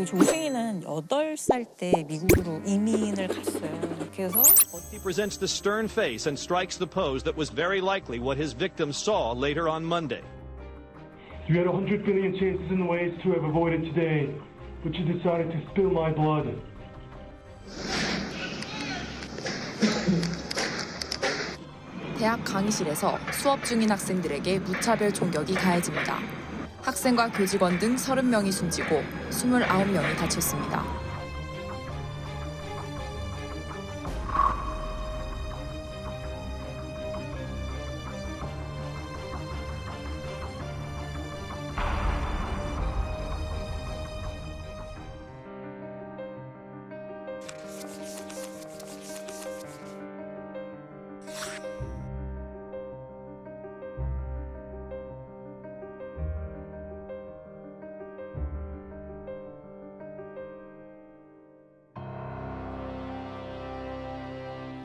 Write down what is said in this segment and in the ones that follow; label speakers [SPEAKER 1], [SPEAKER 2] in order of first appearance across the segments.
[SPEAKER 1] 조승희는 8살 때 미국으로 이민을 갔어요. 그래서
[SPEAKER 2] He presents the stern face and strikes the pose that was very likely what his victims saw later on Monday.
[SPEAKER 3] You had 100 billion chances and ways to have avoided today, but you decided to spill my blood.
[SPEAKER 4] 대학 강의실에서 수업 중인 학생들에게 무차별 총격이 가해집니다. 학생과 교직원 등 30명이 숨지고 29명이 다쳤습니다.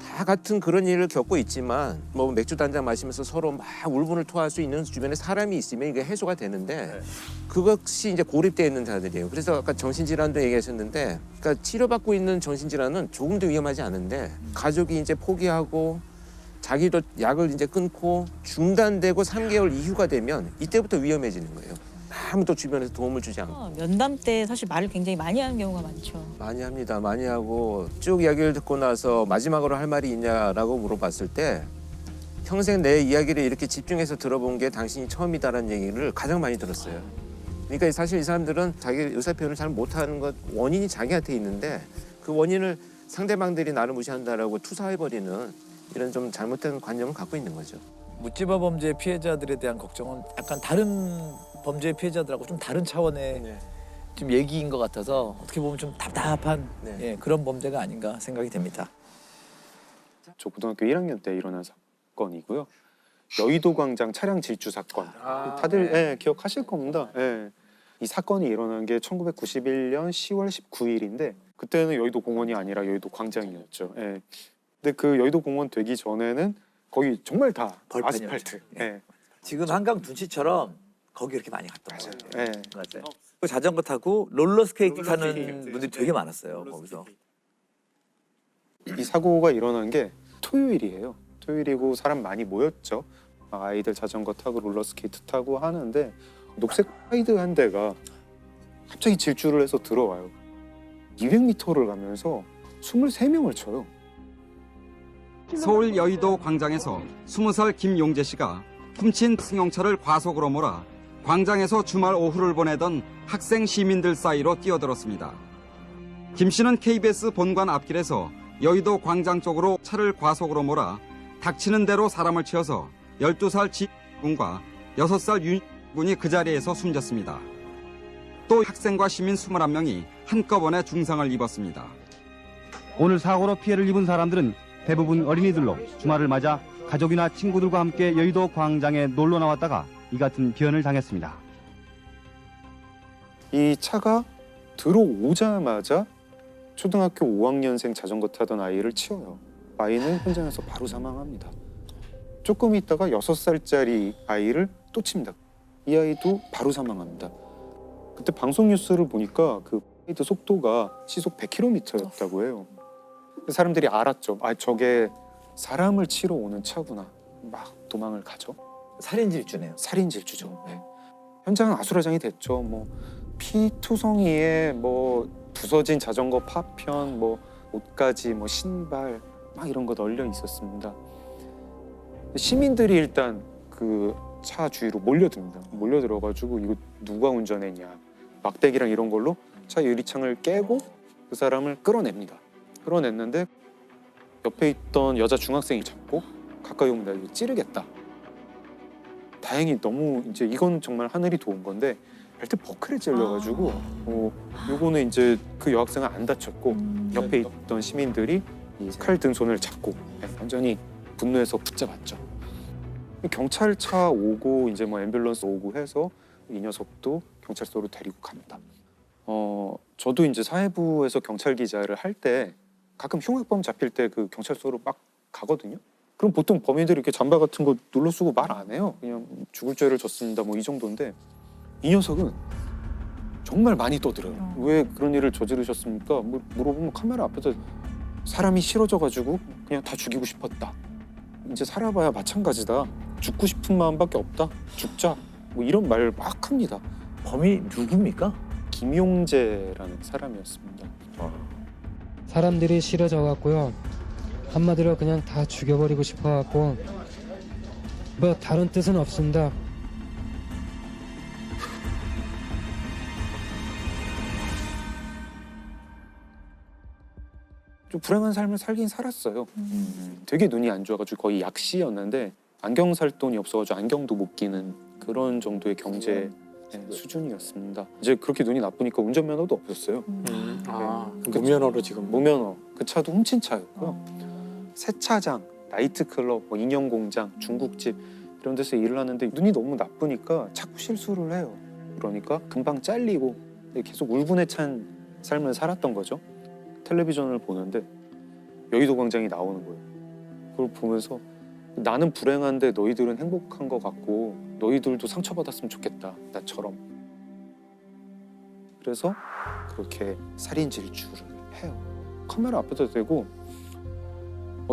[SPEAKER 5] 다 같은 그런 일을 겪고 있지만 뭐 맥주 단잔 마시면서 서로 막 울분을 토할 수 있는 주변에 사람이 있으면 이게 해소가 되는데 그것이 이제 고립되어 있는 자들이에요. 그래서 아까 정신질환도 얘기하셨는데 그러니까 치료받고 있는 정신질환은 조금도 위험하지 않은데 가족이 이제 포기하고 자기도 약을 이제 끊고 중단되고 3개월 이후가 되면 이때부터 위험해지는 거예요. 아무도 주변에서 도움을 주지 않고.
[SPEAKER 1] 면담 때 사실 말을 굉장히 많이 하는 경우가 많죠.
[SPEAKER 5] 많이 합니다. 많이 하고 쭉 이야기를 듣고 나서 마지막으로 할 말이 있냐라고 물어봤을 때 평생 내 이야기를 이렇게 집중해서 들어본 게 당신이 처음이다라는 얘기를 가장 많이 들었어요. 그러니까 사실 이 사람들은 자기 의사 표현을 잘 못하는 것 원인이 자기한테 있는데 그 원인을 상대방들이 나를 무시한다라고 투사해버리는 이런 좀 잘못된 관념을 갖고 있는 거죠.
[SPEAKER 6] 묻지마 범죄 피해자들에 대한 걱정은 약간 다른 범죄 피해자들하고 좀 다른 차원의 좀 얘기인 것 같아서 어떻게 보면 좀 답답한 예, 그런 범죄가 아닌가 생각이 됩니다.
[SPEAKER 7] 저 고등학교 1학년 때 일어난 사건이고요. 여의도 광장 차량 질주 사건. 다들 예, 기억하실 겁니다. 예. 이 사건이 일어난 게 1991년 10월 19일인데 그때는 여의도 공원이 아니라 여의도 광장이었죠. 예. 근데 그 여의도 공원 되기 전에는 거기 정말 다 아스팔트. 예.
[SPEAKER 6] 지금 한강 둔치처럼 거기 이렇게 많이 갔던 거예요.
[SPEAKER 7] 예.
[SPEAKER 6] 맞아요. 그 자전거 타고 롤러스케이팅 하는 분들이 되게 많았어요. 거기서.
[SPEAKER 7] 이 사고가 일어난 게 토요일이에요. 토요일이고 사람 많이 모였죠. 아이들 자전거 타고 롤러스케이트 타고 하는데 녹색 하이드 한 대가 갑자기 질주를 해서 들어와요. 200m를 가면서 23명을 쳐요.
[SPEAKER 8] 서울 여의도 광장에서 20살 김용재 씨가 훔친 승용차를 과속으로 몰아 광장에서 주말 오후를 보내던 학생 시민들 사이로 뛰어들었습니다. 김 씨는 KBS 본관 앞길에서 여의도 광장 쪽으로 차를 과속으로 몰아 닥치는 대로 사람을 치어서 12살 지군과 6살 윤군이 그 자리에서 숨졌습니다. 또 학생과 시민 21명이 한꺼번에 중상을 입었습니다.
[SPEAKER 9] 오늘 사고로 피해를 입은 사람들은 대부분 어린이들로 주말을 맞아 가족이나 친구들과 함께 여의도 광장에 놀러 나왔다가 이 같은 변을 당했습니다.
[SPEAKER 7] 이 차가 들어오자마자 초등학교 5학년생 자전거 타던 아이를 치워요. 아이는 현장에서 바로 사망합니다. 조금 있다가 6살짜리 아이를 또 칩니다. 이 아이도 바로 사망합니다. 그때 방송 뉴스를 보니까 그 라이드 속도가 시속 100km였다고 해요. 사람들이 알았죠. 아, 저게 사람을 치러 오는 차구나. 막 도망을 가죠.
[SPEAKER 6] 살인 질주네요.
[SPEAKER 7] 살인 질주죠. 네. 현장은 아수라장이 됐죠. 뭐 피투성이에 뭐 부서진 자전거 파편, 뭐 옷가지, 뭐 신발 막 이런 거 널려 있었습니다. 시민들이 일단 그 차 주위로 몰려듭니다. 몰려들어가지고 이거 누가 운전했냐, 막대기랑 이런 걸로 차 유리창을 깨고 그 사람을 끌어냅니다. 끌어냈는데 옆에 있던 여자 중학생이 잡고 가까이 오면 나 이거 찌르겠다. 다행히 너무 이제 이건 정말 하늘이 도운 건데 벨트 버클에 찔려가지고 요거는 이제 그 여학생은 안 다쳤고 옆에 있던 시민들이 이 칼 든 손을 잡고 완전히 분노해서 붙잡았죠. 경찰차 오고 이제 뭐 앰뷸런스 오고 해서 이 녀석도 경찰서로 데리고 갑니다. 저도 이제 사회부에서 경찰 기자를 할 때 가끔 흉악범 잡힐 때 그 경찰서로 막 가거든요. 그럼 보통 범인들이 이렇게 잠바 같은 거 눌러 쓰고 말 안 해요. 그냥 죽을 죄를 졌습니다. 뭐 이 정도인데 이 녀석은 정말 많이 떠들어요. 왜 그런 일을 저지르셨습니까? 뭐 물어보면 카메라 앞에서 사람이 싫어져가지고 그냥 다 죽이고 싶었다. 이제 살아봐야 마찬가지다. 죽고 싶은 마음밖에 없다. 죽자. 뭐 이런 말 막 합니다.
[SPEAKER 6] 범이 누굽니까?
[SPEAKER 7] 김용재라는 사람이었습니다.
[SPEAKER 10] 사람들이 싫어져 갖고요. 한마디로 그냥 다 죽여버리고 싶어 갖고 뭐 다른 뜻은 없습니다.
[SPEAKER 7] 좀 불행한 삶을 살긴 살았어요. 되게 눈이 안 좋아가지고 거의 약시였는데 안경 살 돈이 없어가지고 안경도 못 끼는 그런 정도의 경제 수준이었습니다. 이제 그렇게 눈이 나쁘니까 운전면허도 없었어요.
[SPEAKER 11] 무면허로 지금.
[SPEAKER 7] 무면허. 그 차도 훔친 차였고요. 세차장, 나이트클럽, 뭐 인형공장, 중국집 이런 데서 일을 하는데 눈이 너무 나쁘니까 자꾸 실수를 해요. 그러니까 금방 잘리고 계속 울분에 찬 삶을 살았던 거죠. 텔레비전을 보는데 여의도 광장이 나오는 거예요. 그걸 보면서 나는 불행한데 너희들은 행복한 것 같고 너희들도 상처받았으면 좋겠다, 나처럼. 그래서 그렇게 살인 질주를 해요. 카메라 앞에다 대고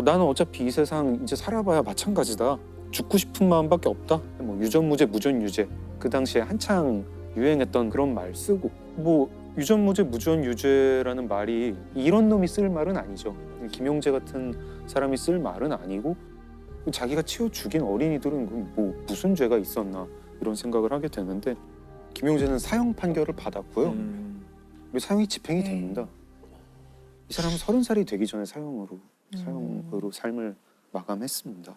[SPEAKER 7] 나는 어차피 이 세상 이제 살아봐야 마찬가지다. 죽고 싶은 마음밖에 없다. 뭐 유전무죄, 무전유죄. 그 당시에 한창 유행했던 그런 말 쓰고 뭐 유전무죄, 무전유죄라는 말이 이런 놈이 쓸 말은 아니죠. 김용재 같은 사람이 쓸 말은 아니고 자기가 치워 죽인 어린이들은 뭐 무슨 죄가 있었나 이런 생각을 하게 되는데 김용재는 사형 판결을 받았고요. 사형이 집행이 됩니다. 이 사람은 30살이 되기 전에 사형으로 삶을 마감했습니다.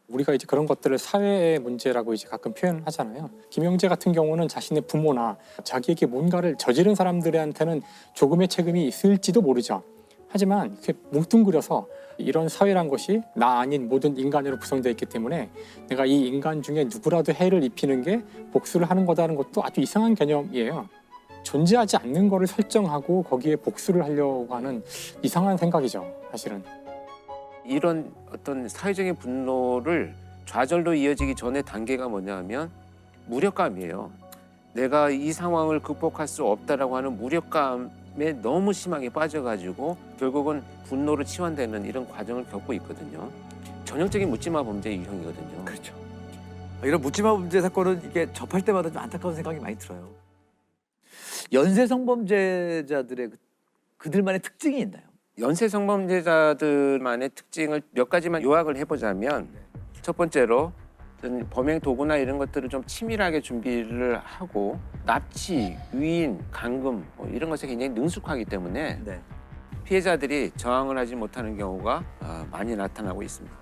[SPEAKER 11] 우리가 이제 그런 것들을 사회의 문제라고 이제 가끔 표현을 하잖아요. 김용재 같은 경우는 자신의 부모나 자기에게 뭔가를 저지른 사람들한테는 조금의 책임이 있을지도 모르죠. 하지만 이렇게 뭉뚱그려서 이런 사회란 것이 나 아닌 모든 인간으로 구성되어 있기 때문에 내가 이 인간 중에 누구라도 해를 입히는 게 복수를 하는 거다는 것도 아주 이상한 개념이에요. 존재하지 않는 거를 설정하고 거기에 복수를 하려고 하는 이상한 생각이죠, 사실은.
[SPEAKER 5] 이런 어떤 사회적인 분노를 좌절로 이어지기 전에 단계가 뭐냐면 무력감이에요. 내가 이 상황을 극복할 수 없다라고 하는 무력감에 너무 심하게 빠져가지고 결국은 분노로 치환되는 이런 과정을 겪고 있거든요. 전형적인 묻지마 범죄 유형이거든요.
[SPEAKER 6] 그렇죠. 이런 묻지마 범죄 사건은 이게 접할 때마다 좀 안타까운 생각이 많이 들어요. 연쇄 성범죄자들의 그들만의 특징이 있나요?
[SPEAKER 5] 연쇄 성범죄자들만의 특징을 몇 가지만 요약을 해보자면 첫 번째로 범행 도구나 이런 것들을 좀 치밀하게 준비를 하고 납치, 유인, 감금 뭐 이런 것에 굉장히 능숙하기 때문에 피해자들이 저항을 하지 못하는 경우가 많이 나타나고 있습니다.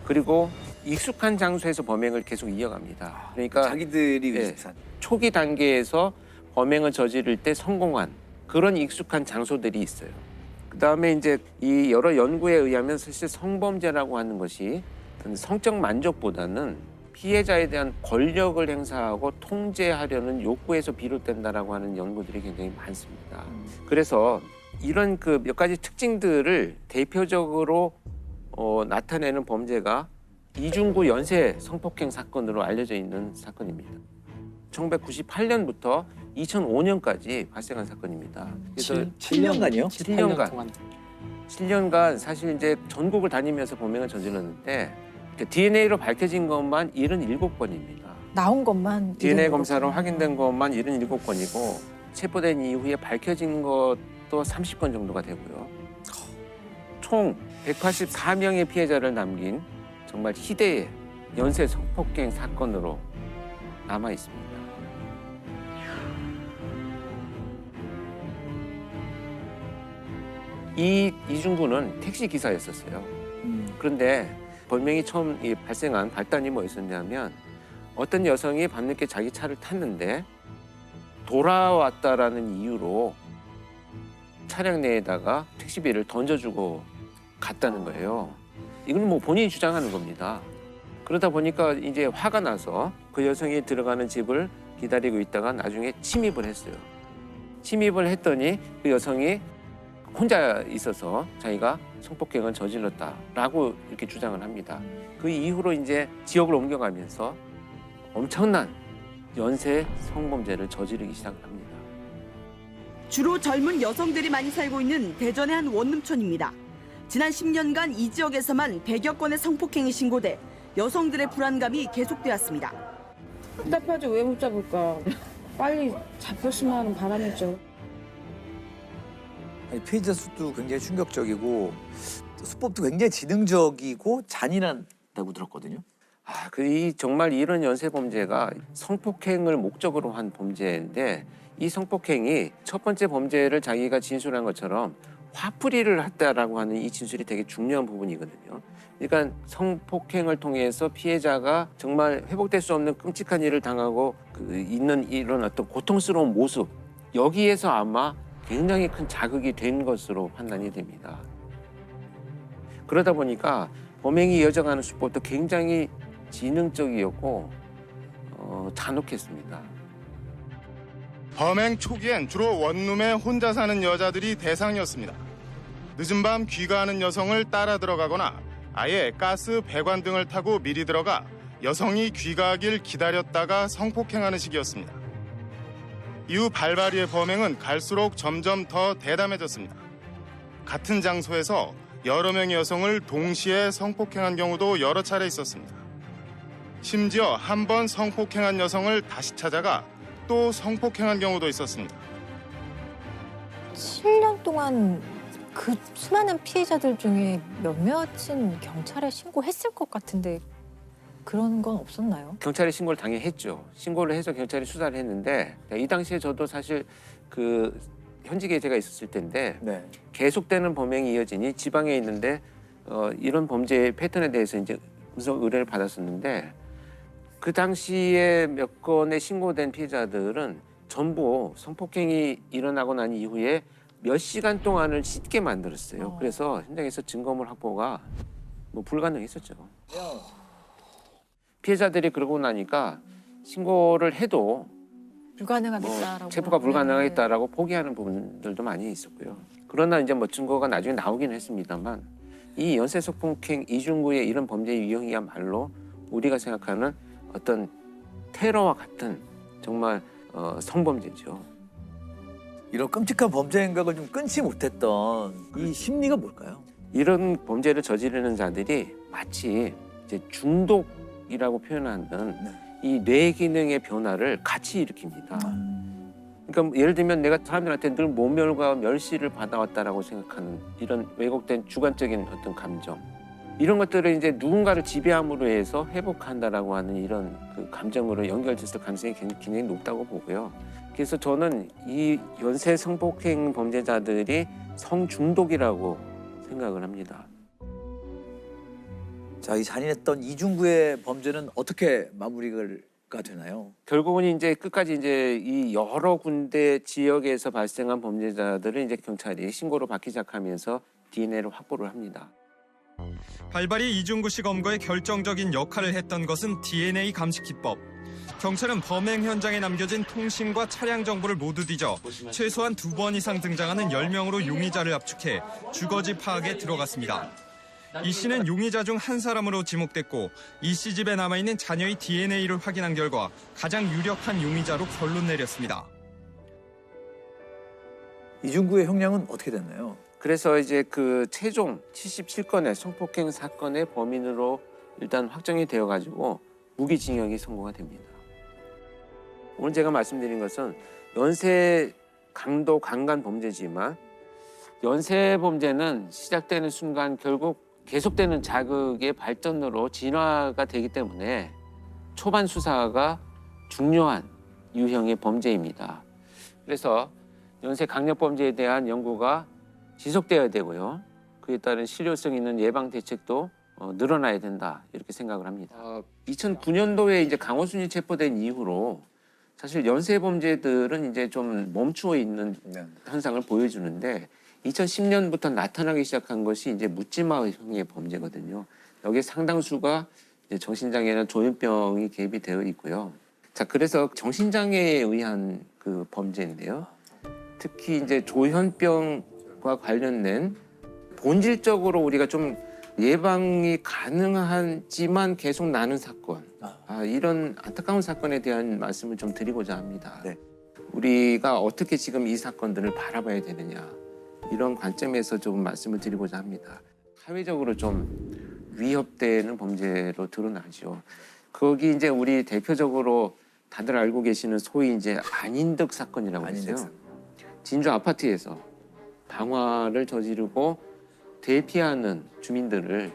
[SPEAKER 5] 그리고 익숙한 장소에서 범행을 계속 이어갑니다. 그러니까
[SPEAKER 6] 자기들이 익숙한
[SPEAKER 5] 초기 단계에서 범행을 저지를 때 성공한 그런 익숙한 장소들이 있어요. 그다음에 이제 이 여러 연구에 의하면 사실 성범죄라고 하는 것이 성적 만족보다는 피해자에 대한 권력을 행사하고 통제하려는 욕구에서 비롯된다라고 하는 연구들이 굉장히 많습니다. 그래서 이런 그 몇 가지 특징들을 대표적으로 나타내는 범죄가 이중구 연쇄 성폭행 사건으로 알려져 있는 사건입니다. 1998년부터 2005년까지 발생한 사건입니다. 그래서
[SPEAKER 6] 7년간이요?
[SPEAKER 5] 7년간 사실 이제 전국을 다니면서 범행을 저질렀는데 DNA로 밝혀진 것만 77건입니다.
[SPEAKER 12] 나온 것만
[SPEAKER 5] DNA 검사로 확인된 것만 77건이고 체포된 이후에 밝혀진 것도 30건 정도가 되고요. 총 184명의 피해자를 남긴 정말 희대의 연쇄 성폭행 사건으로 남아 있습니다. 이중구는 택시 기사였었어요. 그런데 범행이 처음 발생한 발단이 뭐였었냐면 어떤 여성이 밤늦게 자기 차를 탔는데 돌아왔다라는 이유로 차량 내에다가 택시비를 던져주고 갔다는 거예요. 이건 뭐 본인이 주장하는 겁니다. 그러다 보니까 이제 화가 나서 그 여성이 들어가는 집을 기다리고 있다가 나중에 침입을 했어요. 침입을 했더니 그 여성이 혼자 있어서 자기가 성폭행을 저질렀다라고 이렇게 주장을 합니다. 그 이후로 이제 지역을 옮겨가면서 엄청난 연쇄 성범죄를 저지르기 시작합니다.
[SPEAKER 12] 주로 젊은 여성들이 많이 살고 있는 대전의 한 원룸촌입니다. 지난 10년간 이 지역에서만 100여 건의 성폭행이 신고돼 여성들의 불안감이 계속되었습니다.
[SPEAKER 13] 답답하죠. 왜 못 잡을까? 빨리 잡혔으면 하는 바람이죠.
[SPEAKER 6] 피해자 수도 굉장히 충격적이고 수법도 굉장히 지능적이고 잔인하다고 들었거든요.
[SPEAKER 5] 정말 이런 연쇄 범죄가 성폭행을 목적으로 한 범죄인데 이 성폭행이 첫 번째 범죄를 자기가 진술한 것처럼 화풀이를 했다라고 하는 이 진술이 되게 중요한 부분이거든요. 그러니까 성폭행을 통해서 피해자가 정말 회복될 수 없는 끔찍한 일을 당하고 있는 이런 어떤 고통스러운 모습, 여기에서 아마 굉장히 큰 자극이 된 것으로 판단이 됩니다. 그러다 보니까 범행이 이어져가는 수법도 굉장히 지능적이었고 잔혹했습니다.
[SPEAKER 14] 범행 초기엔 주로 원룸에 혼자 사는 여자들이 대상이었습니다. 늦은 밤 귀가하는 여성을 따라 들어가거나 아예 가스 배관 등을 타고 미리 들어가 여성이 귀가하길 기다렸다가 성폭행하는 식이었습니다. 이후 발발이의 범행은 갈수록 점점 더 대담해졌습니다. 같은 장소에서 여러 명의 여성을 동시에 성폭행한 경우도 여러 차례 있었습니다. 심지어 한 번 성폭행한 여성을 다시 찾아가 또 성폭행한 경우도 있었습니다.
[SPEAKER 15] 7년 동안 그 수많은 피해자들 중에 몇몇은 경찰에 신고했을 것 같은데 그런 건 없었나요?
[SPEAKER 5] 경찰에 신고를 당연히 했죠. 신고를 해서 경찰이 수사를 했는데 이 당시에 저도 사실 그 현직에 제가 있었을 때인데 계속되는 범행이 이어지니 지방에 있는데 이런 범죄 패턴에 대해서 이제 우선 의뢰를 받았었는데 그 당시에 몇 건의 신고된 피해자들은 전부 성폭행이 일어나고 난 이후에 몇 시간 동안을 씻게 만들었어요. 그래서 현장에서 증거물 확보가 불가능했었죠. 피해자들이 그러고 나니까 신고를 해도
[SPEAKER 15] 불가능하겠다라고
[SPEAKER 5] 체포가 불가능하겠다라고 포기하는 부분들도 많이 있었고요. 그러나 이제 증거가 나중에 나오긴 했습니다만 이 연쇄 성폭행 이중구의 이런 범죄 유형이야말로 우리가 생각하는 어떤 테러와 같은 정말 성범죄죠.
[SPEAKER 6] 이런 끔찍한 범죄 행각을 좀 끊지 못했던 이 심리가 뭘까요?
[SPEAKER 5] 이런 범죄를 저지르는 자들이 마치 이제 중독이라고 표현하는 이 뇌 기능의 변화를 같이 일으킵니다. 그러니까 예를 들면 내가 사람들한테 늘 모멸과 멸시를 받아왔다라고 생각하는 이런 왜곡된 주관적인 어떤 감정, 이런 것들을 이제 누군가를 지배함으로 해서 회복한다라고 하는 이런 그 감정으로 연결됐을 가능성이 굉장히 높다고 보고요. 그래서 저는 이 연쇄 성폭행 범죄자들이 성중독이라고 생각을 합니다.
[SPEAKER 6] 자, 이 잔인했던 이중구의 범죄는 어떻게 마무리가 되나요?
[SPEAKER 5] 결국은 이제 끝까지 이제 이 여러 군데 지역에서 발생한 범죄자들을 이제 경찰이 신고로 받기 시작하면서 DNA를 확보를 합니다.
[SPEAKER 16] 발발이 이중구 씨 검거에 결정적인 역할을 했던 것은 DNA 감식 기법. 경찰은 범행 현장에 남겨진 통신과 차량 정보를 모두 뒤져 최소한 2번 이상 등장하는 10명으로 용의자를 압축해 주거지 파악에 들어갔습니다. 이 씨는 용의자 중 한 사람으로 지목됐고 이 씨 집에 남아있는 자녀의 DNA를 확인한 결과 가장 유력한 용의자로 결론 내렸습니다.
[SPEAKER 6] 이중구의 형량은 어떻게 됐나요?
[SPEAKER 5] 그래서 이제 그 최종 77건의 성폭행 사건의 범인으로 일단 확정이 되어가지고 무기징역이 선고가 됩니다. 오늘 제가 말씀드린 것은 연쇄 강도 강간 범죄지만 연쇄 범죄는 시작되는 순간 결국 계속되는 자극의 발전으로 진화가 되기 때문에 초반 수사가 중요한 유형의 범죄입니다. 그래서 연쇄 강력 범죄에 대한 연구가 지속되어야 되고요. 그에 따른 실효성 있는 예방 대책도 늘어나야 된다 이렇게 생각을 합니다. 2009년도에 이제 강호순이 체포된 이후로 사실 연쇄 범죄들은 이제 좀 멈추어 있는 현상을 보여주는데 2010년부터 나타나기 시작한 것이 이제 묻지마형의 범죄거든요. 여기에 상당수가 이제 정신장애나 조현병이 개입이 되어 있고요. 자, 그래서 정신장애에 의한 그 범죄인데요. 특히 이제 조현병과 관련된 본질적으로 우리가 좀 예방이 가능하지만 계속 나는 사건, 이런 안타까운 사건에 대한 말씀을 좀 드리고자 합니다. 우리가 어떻게 지금 이 사건들을 바라봐야 되느냐 이런 관점에서 좀 말씀을 드리고자 합니다. 사회적으로 좀 위협되는 범죄로 드러나죠. 거기 이제 우리 대표적으로 다들 알고 계시는 소위 이제 안인득 사건이라고 있어요. 진주 아파트에서 방화를 저지르고 대피하는 주민들을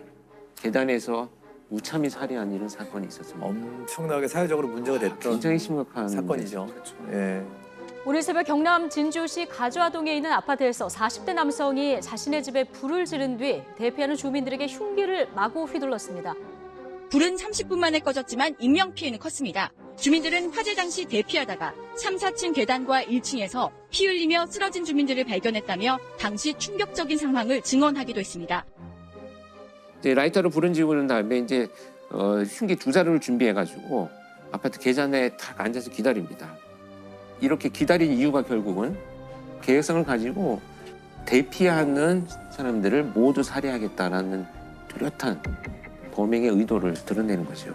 [SPEAKER 5] 계단에서 무참히 살해한 이런 사건이 있었습니다.
[SPEAKER 6] 엄청나게 사회적으로 문제가 됐던
[SPEAKER 5] 굉장히 심각한
[SPEAKER 6] 사건이죠. 예.
[SPEAKER 17] 오늘 새벽 경남 진주시 가주아동에 있는 아파트에서 40대 남성이 자신의 집에 불을 지른 뒤 대피하는 주민들에게 흉기를 마구 휘둘렀습니다.
[SPEAKER 18] 불은 30분 만에 꺼졌지만 인명피해는 컸습니다. 주민들은 화재 당시 대피하다가 3, 4층 계단과 1층에서 피 흘리며 쓰러진 주민들을 발견했다며 당시 충격적인 상황을 증언하기도 했습니다.
[SPEAKER 5] 이제 라이터로 불은 지우는 다음에 이제 흉기 2자루를 준비해가지고 아파트 계단에 탁 앉아서 기다립니다. 이렇게 기다린 이유가 결국은 계획성을 가지고 대피하는 사람들을 모두 살해하겠다라는 뚜렷한 범행의 의도를 드러내는 거죠.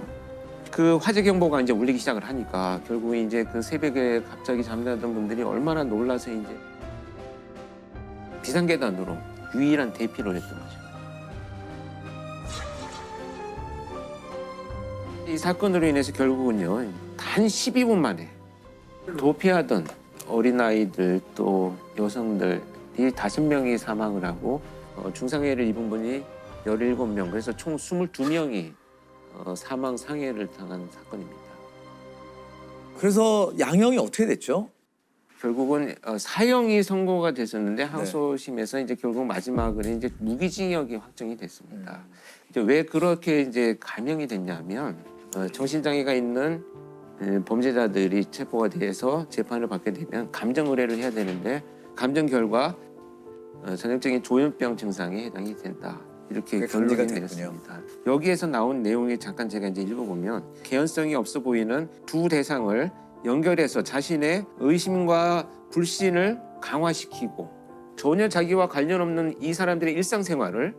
[SPEAKER 5] 그 화재 경보가 이제 울리기 시작을 하니까 결국 이제 그 새벽에 갑자기 잠자던 분들이 얼마나 놀라서 이제 비상계단으로 유일한 대피를 했던 거죠. 이 사건으로 인해서 결국은요, 단 12분 만에 도피하던 어린아이들 또 여성들이 5명이 사망을 하고 중상해를 입은 분이 17명, 그래서 총 22명이 사망 상해를 당한 사건입니다.
[SPEAKER 6] 그래서 양형이 어떻게 됐죠?
[SPEAKER 5] 결국은 사형이 선고가 됐었는데 항소심에서 이제 결국 마지막으로 이제 무기징역이 확정이 됐습니다. 이제 왜 그렇게 이제 감형이 됐냐면 정신장애가 있는 범죄자들이 체포가 돼서 재판을 받게 되면 감정 의뢰를 해야 되는데 감정 결과 전형적인 조현병 증상에 해당이 된다. 이렇게 결론이 내렸습니다. 여기에서 나온 내용이 잠깐 제가 이제 읽어보면 개연성이 없어 보이는 두 대상을 연결해서 자신의 의심과 불신을 강화시키고 전혀 자기와 관련 없는 이 사람들의 일상생활을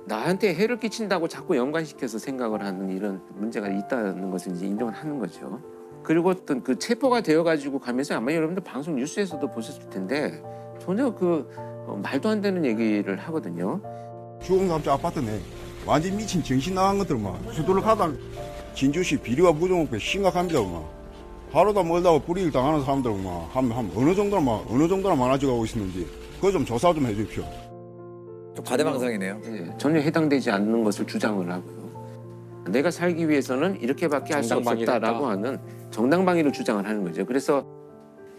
[SPEAKER 5] 나한테 해를 끼친다고 자꾸 연관시켜서 생각을 하는 이런 문제가 있다는 것을 이제 인정을 하는 거죠. 그리고 어떤 그 체포가 되어가지고 가면서 아마 여러분들 방송 뉴스에서도 보셨을 텐데 전혀 그 말도 안 되는 얘기를 하거든요.
[SPEAKER 19] 주공삼자 아파트네. 완전 미친 정신 나간 것들만 수도를 가다 진주시 비리와 부정부패 심각합니다. 하루다 멀다고 불이익 당하는 사람들 어느 정도나 많아져가고 있는지 그거 좀 조사 좀 해주십시오.
[SPEAKER 6] 좀 과대망상이네요.
[SPEAKER 5] 네, 전혀 해당되지 않는 것을 주장을 하고요. 내가 살기 위해서는 이렇게밖에 할 수 없었다라고 하는 정당방위를 주장을 하는 거죠. 그래서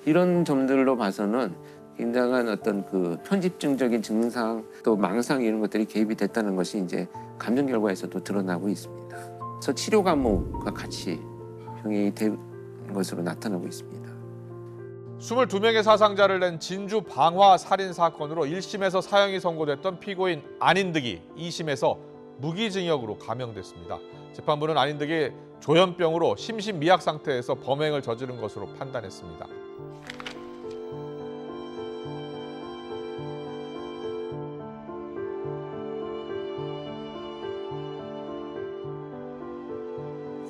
[SPEAKER 5] 이런 점들로 봐서는 굉장한 어떤 그 편집증적인 증상 또 망상 이런 것들이 개입이 됐다는 것이 이제 감정 결과에서도 드러나고 있습니다. 그래서 치료 감옥과 같이 병행이 된 것으로 나타나고 있습니다.
[SPEAKER 20] 22명의 사상자를 낸 진주 방화 살인 사건으로 1심에서 사형이 선고됐던 피고인 안인득이 2심에서 무기징역으로 감형됐습니다. 재판부는 안인득이 조현병으로 심신미약 상태에서 범행을 저지른 것으로 판단했습니다.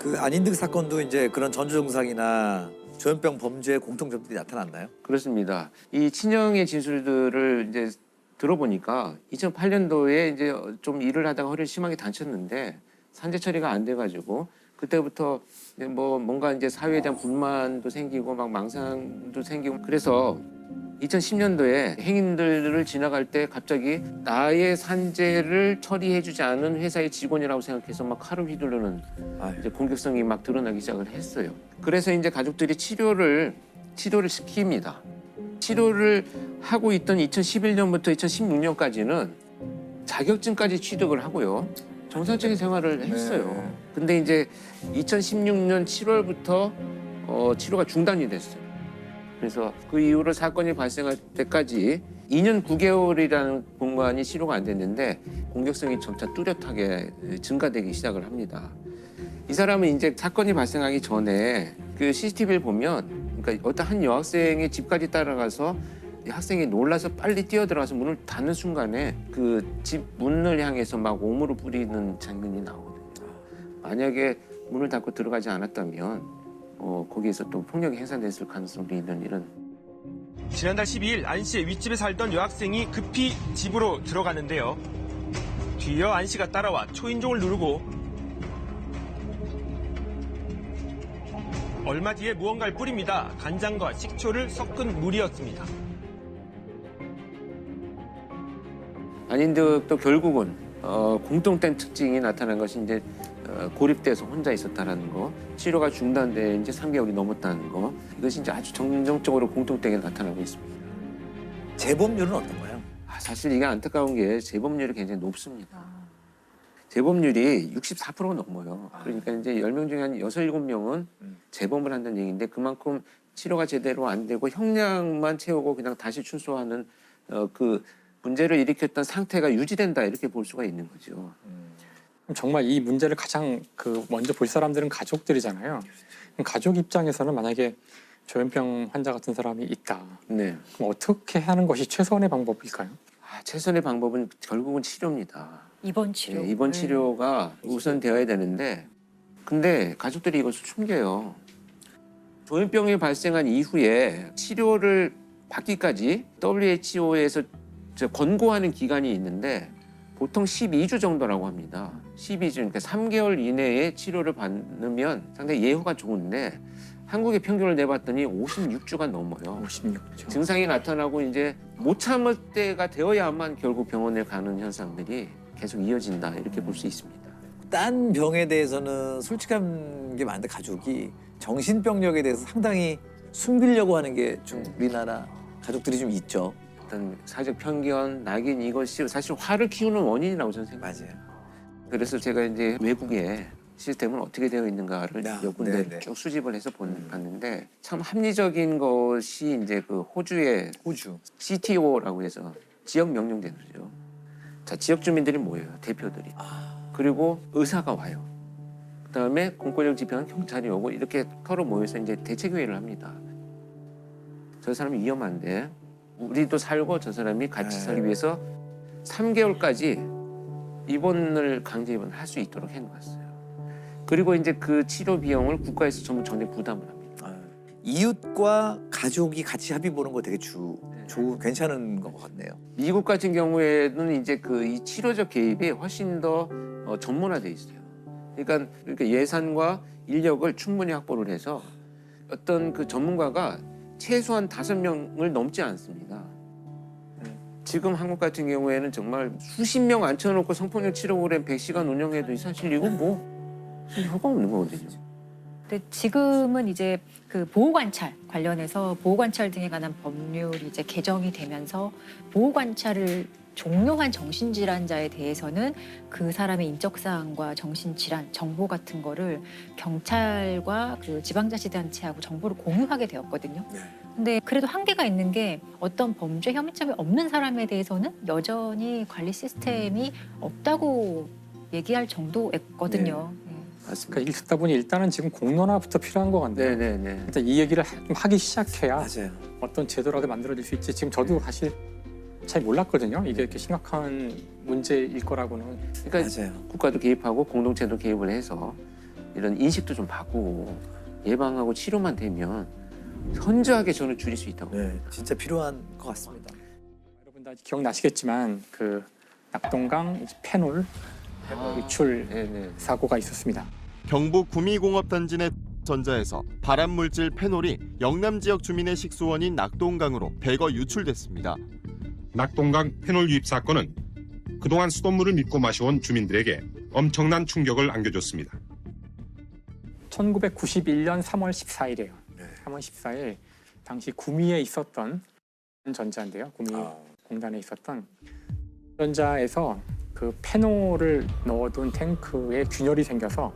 [SPEAKER 6] 그 안인득 사건도 이제 그런 전조 증상이나 조현병 범죄의 공통점들이 나타났나요?
[SPEAKER 5] 그렇습니다. 이 친형의 진술들을 이제 들어보니까 2008년도에 이제 좀 일을 하다가 허리를 심하게 다쳤는데 산재 처리가 안 돼가지고 그때부터 이제 뭐 뭔가 이제 사회에 대한 불만도 생기고 막 망상도 생기고 그래서 2010년도에 행인들을 지나갈 때 갑자기 나의 산재를 처리해주지 않은 회사의 직원이라고 생각해서 막 칼을 휘두르는 이제 공격성이 막 드러나기 시작을 했어요. 그래서 이제 가족들이 치료를 시킵니다. 치료를 하고 있던 2011년부터 2016년까지는 자격증까지 취득을 하고요. 정상적인 생활을 했어요. 근데 이제 2016년 7월부터 치료가 중단이 됐어요. 그래서 그 이후로 사건이 발생할 때까지 2년 9개월이라는 공간이 치료가 안 됐는데 공격성이 점차 뚜렷하게 증가되기 시작을 합니다. 이 사람은 이제 사건이 발생하기 전에 그 CCTV를 보면 그러니까 어떤 한 여학생의 집까지 따라가서 이 학생이 놀라서 빨리 뛰어들어가서 문을 닫는 순간에 그 집 문을 향해서 막 오물을 뿌리는 장면이 나오거든요. 만약에 문을 닫고 들어가지 않았다면 거기에서 또 폭력이 행사됐을 가능성도 있는 이런
[SPEAKER 21] 지난달 12일 안 씨의 윗집에 살던 여학생이 급히 집으로 들어가는데요. 뒤이어 안 씨가 따라와 초인종을 누르고 얼마 뒤에 무언가를 뿌립니다. 간장과 식초를 섞은 물이었습니다.
[SPEAKER 5] 안인득도 결국은 공통된 특징이 나타난 것이 이제 고립돼서 혼자 있었다라는 거, 치료가 중단돼 이제 3개월이 넘었다는 거, 이것이 이제 아주 정정적으로 공통되게 나타나고 있습니다.
[SPEAKER 6] 재범률은 어떤가요?
[SPEAKER 5] 사실 이게 안타까운 게 재범률이 굉장히 높습니다. 재범률이 64%가 넘어요. 그러니까 이제 10명 중에 한 6, 7명은 재범을 한다는 얘기인데 그만큼 치료가 제대로 안 되고 형량만 채우고 그냥 다시 출소하는 그 문제를 일으켰던 상태가 유지된다 이렇게 볼 수가 있는 거죠.
[SPEAKER 11] 정말 이 문제를 가장 먼저 볼 사람들은 가족들이잖아요. 가족 입장에서는 만약에 조현병 환자 같은 사람이 있다.
[SPEAKER 5] 네.
[SPEAKER 11] 그럼 어떻게 하는 것이 최선의 방법일까요?
[SPEAKER 5] 최선의 방법은 결국은 치료입니다.
[SPEAKER 15] 입원 치료.
[SPEAKER 5] 네, 입원 치료가 우선되어야 되는데 근데 가족들이 이것을 숨겨요. 조현병이 발생한 이후에 치료를 받기까지 WHO에서 권고하는 기간이 있는데 보통 12주 정도라고 합니다. 12주, 그러니까 3개월 이내에 치료를 받으면 상당히 예후가 좋은데 한국의 평균을 내봤더니 56주가 넘어요.
[SPEAKER 11] 56주.
[SPEAKER 5] 증상이 나타나고 이제 못 참을 때가 되어야만 결국 병원에 가는 현상들이 계속 이어진다 이렇게 볼 수 있습니다.
[SPEAKER 6] 딴 병에 대해서는 솔직한 게 많은데 가족이 정신병력에 대해서 상당히 숨기려고 하는 게 좀 우리나라 가족들이 좀 있죠.
[SPEAKER 5] 어떤 사회적 편견, 낙인 이것이 사실 화를 키우는 원인이라고 저는 생각해요.
[SPEAKER 6] 맞아요.
[SPEAKER 5] 그래서 제가 이제 외국의 시스템은 어떻게 되어 있는가를 몇 군데 쭉 수집을 해서 봤는데 참 합리적인 것이 이제 그 호주의 CTO라고 해서 지역 명령대도죠. 자, 지역 주민들이 모여요. 대표들이. 그리고 의사가 와요. 그다음에 공권력 집행은 경찰이 오고 이렇게 서로 모여서 이제 대책회의를 합니다. 저 사람이 위험한데 우리도 살고 저 사람이 같이 살기 위해서 3개월까지 입원을 강제 입원을 할 수 있도록 해놓았어요. 그리고 이제 그 치료 비용을 국가에서 전부 전액 부담을 합니다.
[SPEAKER 6] 이웃과 가족이 같이 합의 보는 거 되게 좋은 괜찮은 것 같네요.
[SPEAKER 5] 미국 같은 경우에는 이제 그 이 치료적 개입이 훨씬 더 전문화돼 있어요. 그러니까 예산과 인력을 충분히 확보를 해서 어떤 그 전문가가 최소한 5명을 넘지 않습니다. 지금 한국 같은 경우에는 정말 수십 명 앉혀놓고 성폭력 치료 프로그램 100시간 운영해도 사실 이거 뭐 효과 없는 거거든요.
[SPEAKER 15] 근데 지금은 이제 그 보호관찰 관련해서 보호관찰 등에 관한 법률이 이제 개정이 되면서 보호관찰을 종료한 정신질환자에 대해서는 그 사람의 인적사항과 정신질환 정보 같은 거를 경찰과 그 지방자치단체하고 정보를 공유하게 되었거든요. 근데 그래도 한계가 있는 게 어떤 범죄 혐의점이 없는 사람에 대해서는 여전히 관리 시스템이 없다고 얘기할 정도였거든요.
[SPEAKER 11] 그러니까 이게 듣다 보니 일단은 지금 공론화부터 필요한 것 같네요. 일단 이 얘기를 좀 하기 시작해야 어떤 제도라도 만들어질 수 있지. 지금 저도 사실 잘 몰랐거든요. 이게 이렇게 심각한 문제일 거라고는.
[SPEAKER 5] 그러니까 국가도 개입하고 공동체도 개입을 해서 이런 인식도 좀 바꾸고 예방하고 치료만 되면 현저하게 저는 줄일 수 있다고.
[SPEAKER 6] 진짜 필요한 것 같습니다.
[SPEAKER 11] 여러분 다 기억나시겠지만 그 낙동강 이제 페놀 유출 사고가 있었습니다.
[SPEAKER 22] 경북 구미공업단지 내 전자에서 발암물질 페놀이 영남 지역 주민의 식수원인 낙동강으로 대거 유출됐습니다.
[SPEAKER 23] 낙동강 페놀 유입 사건은 그동안 수돗물을 믿고 마셔온 주민들에게 엄청난 충격을 안겨줬습니다.
[SPEAKER 11] 1991년 3월 14일이에요. 3월 14일 당시 구미에 있었던 전자인데요. 구미 공단에 있었던 전자에서 그 페놀을 넣어둔 탱크에 균열이 생겨서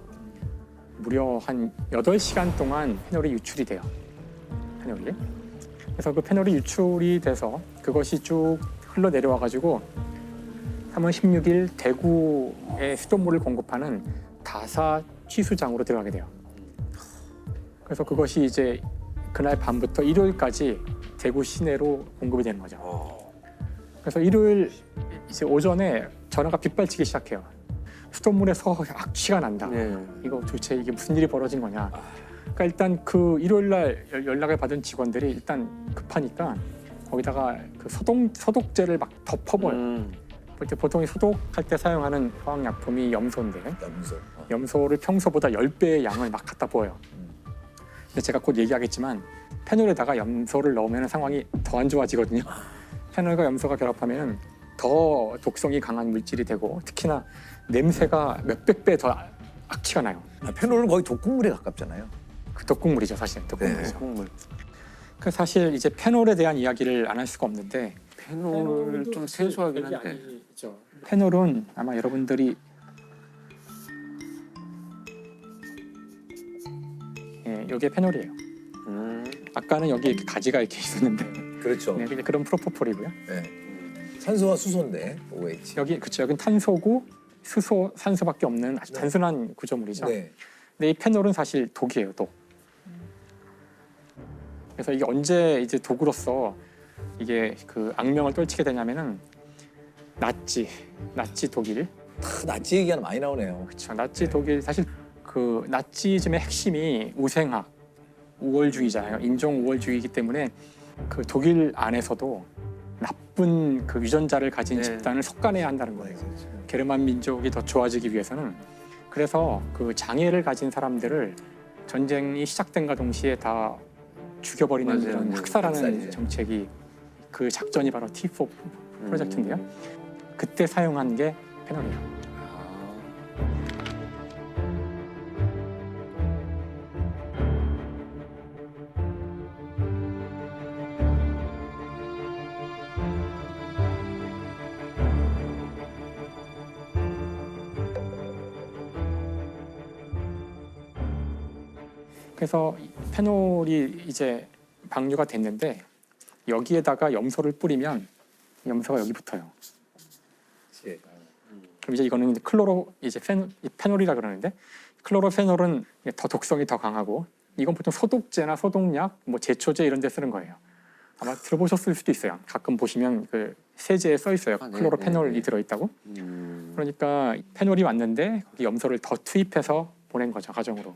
[SPEAKER 11] 무려 한 8시간 동안 페놀이 유출이 돼요. 페놀이. 그래서 그 페놀이 유출이 돼서 그것이 쭉 흘러내려와가지고 3월 16일 대구에 수돗물을 공급하는 다사 취수장으로 들어가게 돼요. 그래서 그것이 이제 그날 밤부터 일요일까지 대구 시내로 공급이 되는 거죠. 그래서 일요일 이제 오전에 전화가 빗발치기 시작해요. 수돗물에서 악취가 난다. 이거 도대체 이게 무슨 일이 벌어진 거냐. 그러니까 일단 그 일요일 날 연락을 받은 직원들이 일단 급하니까 거기다가 그 소독제를 막 덮어버려요. 보통 소독할 때 사용하는 화학약품이 염소인데 염소를 평소보다 10배의 양을 막 갖다 부어요. 근데 제가 곧 얘기하겠지만 페놀에다가 염소를 넣으면 상황이 더 안 좋아지거든요. 페놀과 염소가 결합하면 더 독성이 강한 물질이 되고 특히나 냄새가 몇백 배 더 악취가 나요.
[SPEAKER 6] 페놀은 거의 독극물에 가깝잖아요.
[SPEAKER 11] 그 독극물이죠, 사실. 독극물. 그 사실 이제 페놀에 대한 이야기를 안 할 수가 없는데
[SPEAKER 5] 페놀 좀 생소하긴 한데
[SPEAKER 11] 페놀은 아마 여러분들이 이게 페놀이에요. 아까는 여기 이렇게 가지가 이렇게 있었는데
[SPEAKER 6] 그렇죠.
[SPEAKER 11] 네, 그런 프로포폴이고요.
[SPEAKER 6] 네. 산소와 수소인데 OH.
[SPEAKER 11] 여기 그렇죠. 여긴 탄소고 수소, 산소밖에 없는 아주 단순한 구조물이죠.
[SPEAKER 6] 네.
[SPEAKER 11] 근데 이 페놀은 사실 독이에요, 독. 그래서 이게 언제 이제 독으로서 이게 그 악명을 떨치게 되냐면은 나치 독일.
[SPEAKER 6] 나치 얘기가 많이 나오네요.
[SPEAKER 11] 그렇죠. 나치 독일 사실 그 나치즘의 핵심이 우생학, 우월주의잖아요. 인종 우월주의이기 때문에 그 독일 안에서도 나쁜 그 유전자를 가진 집단을 솎아내야 한다는 거예요. 게르만 민족이 더 좋아지기 위해서는. 그래서 그 장애를 가진 사람들을 전쟁이 시작된과 동시에 다 죽여버리는 그런 학살하는 정책이 그 작전이 바로 T4 프로젝트인데요. 그때 사용한 게 페놀이에요. 그래서 페놀이 이제 방류가 됐는데 여기에다가 염소를 뿌리면 염소가 여기 붙어요. 그럼 이제 이거는 이제 페놀이라 그러는데 클로로페놀은 더 독성이 더 강하고 이건 보통 소독제나 소독약, 뭐 제초제 이런 데 쓰는 거예요. 아마 들어보셨을 수도 있어요. 가끔 보시면 그 세제에 써 있어요. 클로로페놀이 들어있다고. 그러니까 페놀이 왔는데 거기 염소를 더 투입해서 보낸 거죠, 가정으로.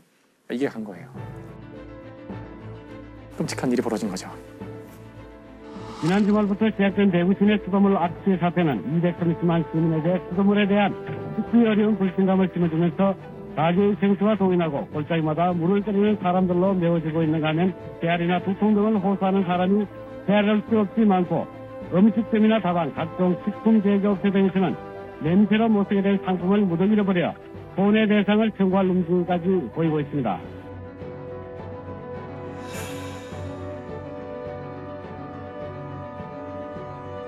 [SPEAKER 11] 이게 간 거예요. 끔찍한 일이 벌어진 거죠.
[SPEAKER 2] 지난 주말부터 시작된 대구 시내 수돗물 압수 사태는 230만 시민에게 수돗물에 대한 듣기 어려운 불신감을 심어주면서 가게의 생수가 동인하고 골짜기마다 물을 때리는 사람들로 메워지고 있는가 하면 배앓이나 두통 등을 호소하는 사람이 헤아릴 수 없이 많고 음식점이나 다방, 각종 식품 제조업체 등에서는 냄새로 못쓰게 된 상품을 모두 잃어버려 손해 대상을 청구할 움직임까지 보이고 있습니다.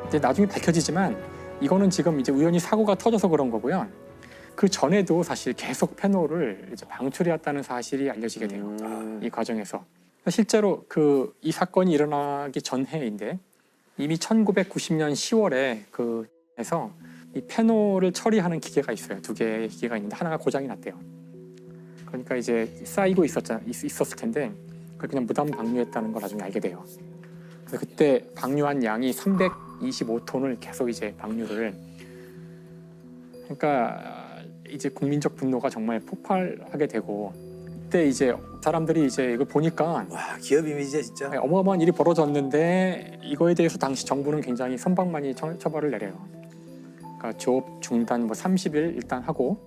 [SPEAKER 11] 이제 나중에 밝혀지지만 이거는 지금 이제 우연히 사고가 터져서 그런 거고요. 그 전에도 사실 계속 페놀을 이제 방출해왔다는 사실이 알려지게 돼요. 이 과정에서 실제로 이 사건이 일어나기 전 해인데 이미 1990년 10월에 그에서 이 페놀을 처리하는 기계가 있어요. 2개의 기계가 있는데 하나가 고장이 났대요. 그러니까 이제 쌓이고 있었을 텐데 그걸 그냥 무단 방류했다는 걸 나중에 알게 돼요. 그래서 그때 방류한 양이 325톤을 계속 이제 방류를. 그러니까 이제 국민적 분노가 정말 폭발하게 되고 그때 이제 사람들이 이제 이걸 보니까
[SPEAKER 6] 와, 기업 이미지야 진짜.
[SPEAKER 11] 어마어마한 일이 벌어졌는데 이거에 대해서 당시 정부는 굉장히 선방만이 처벌을 내려요. 그러니까 조업 중단 30일 일단 하고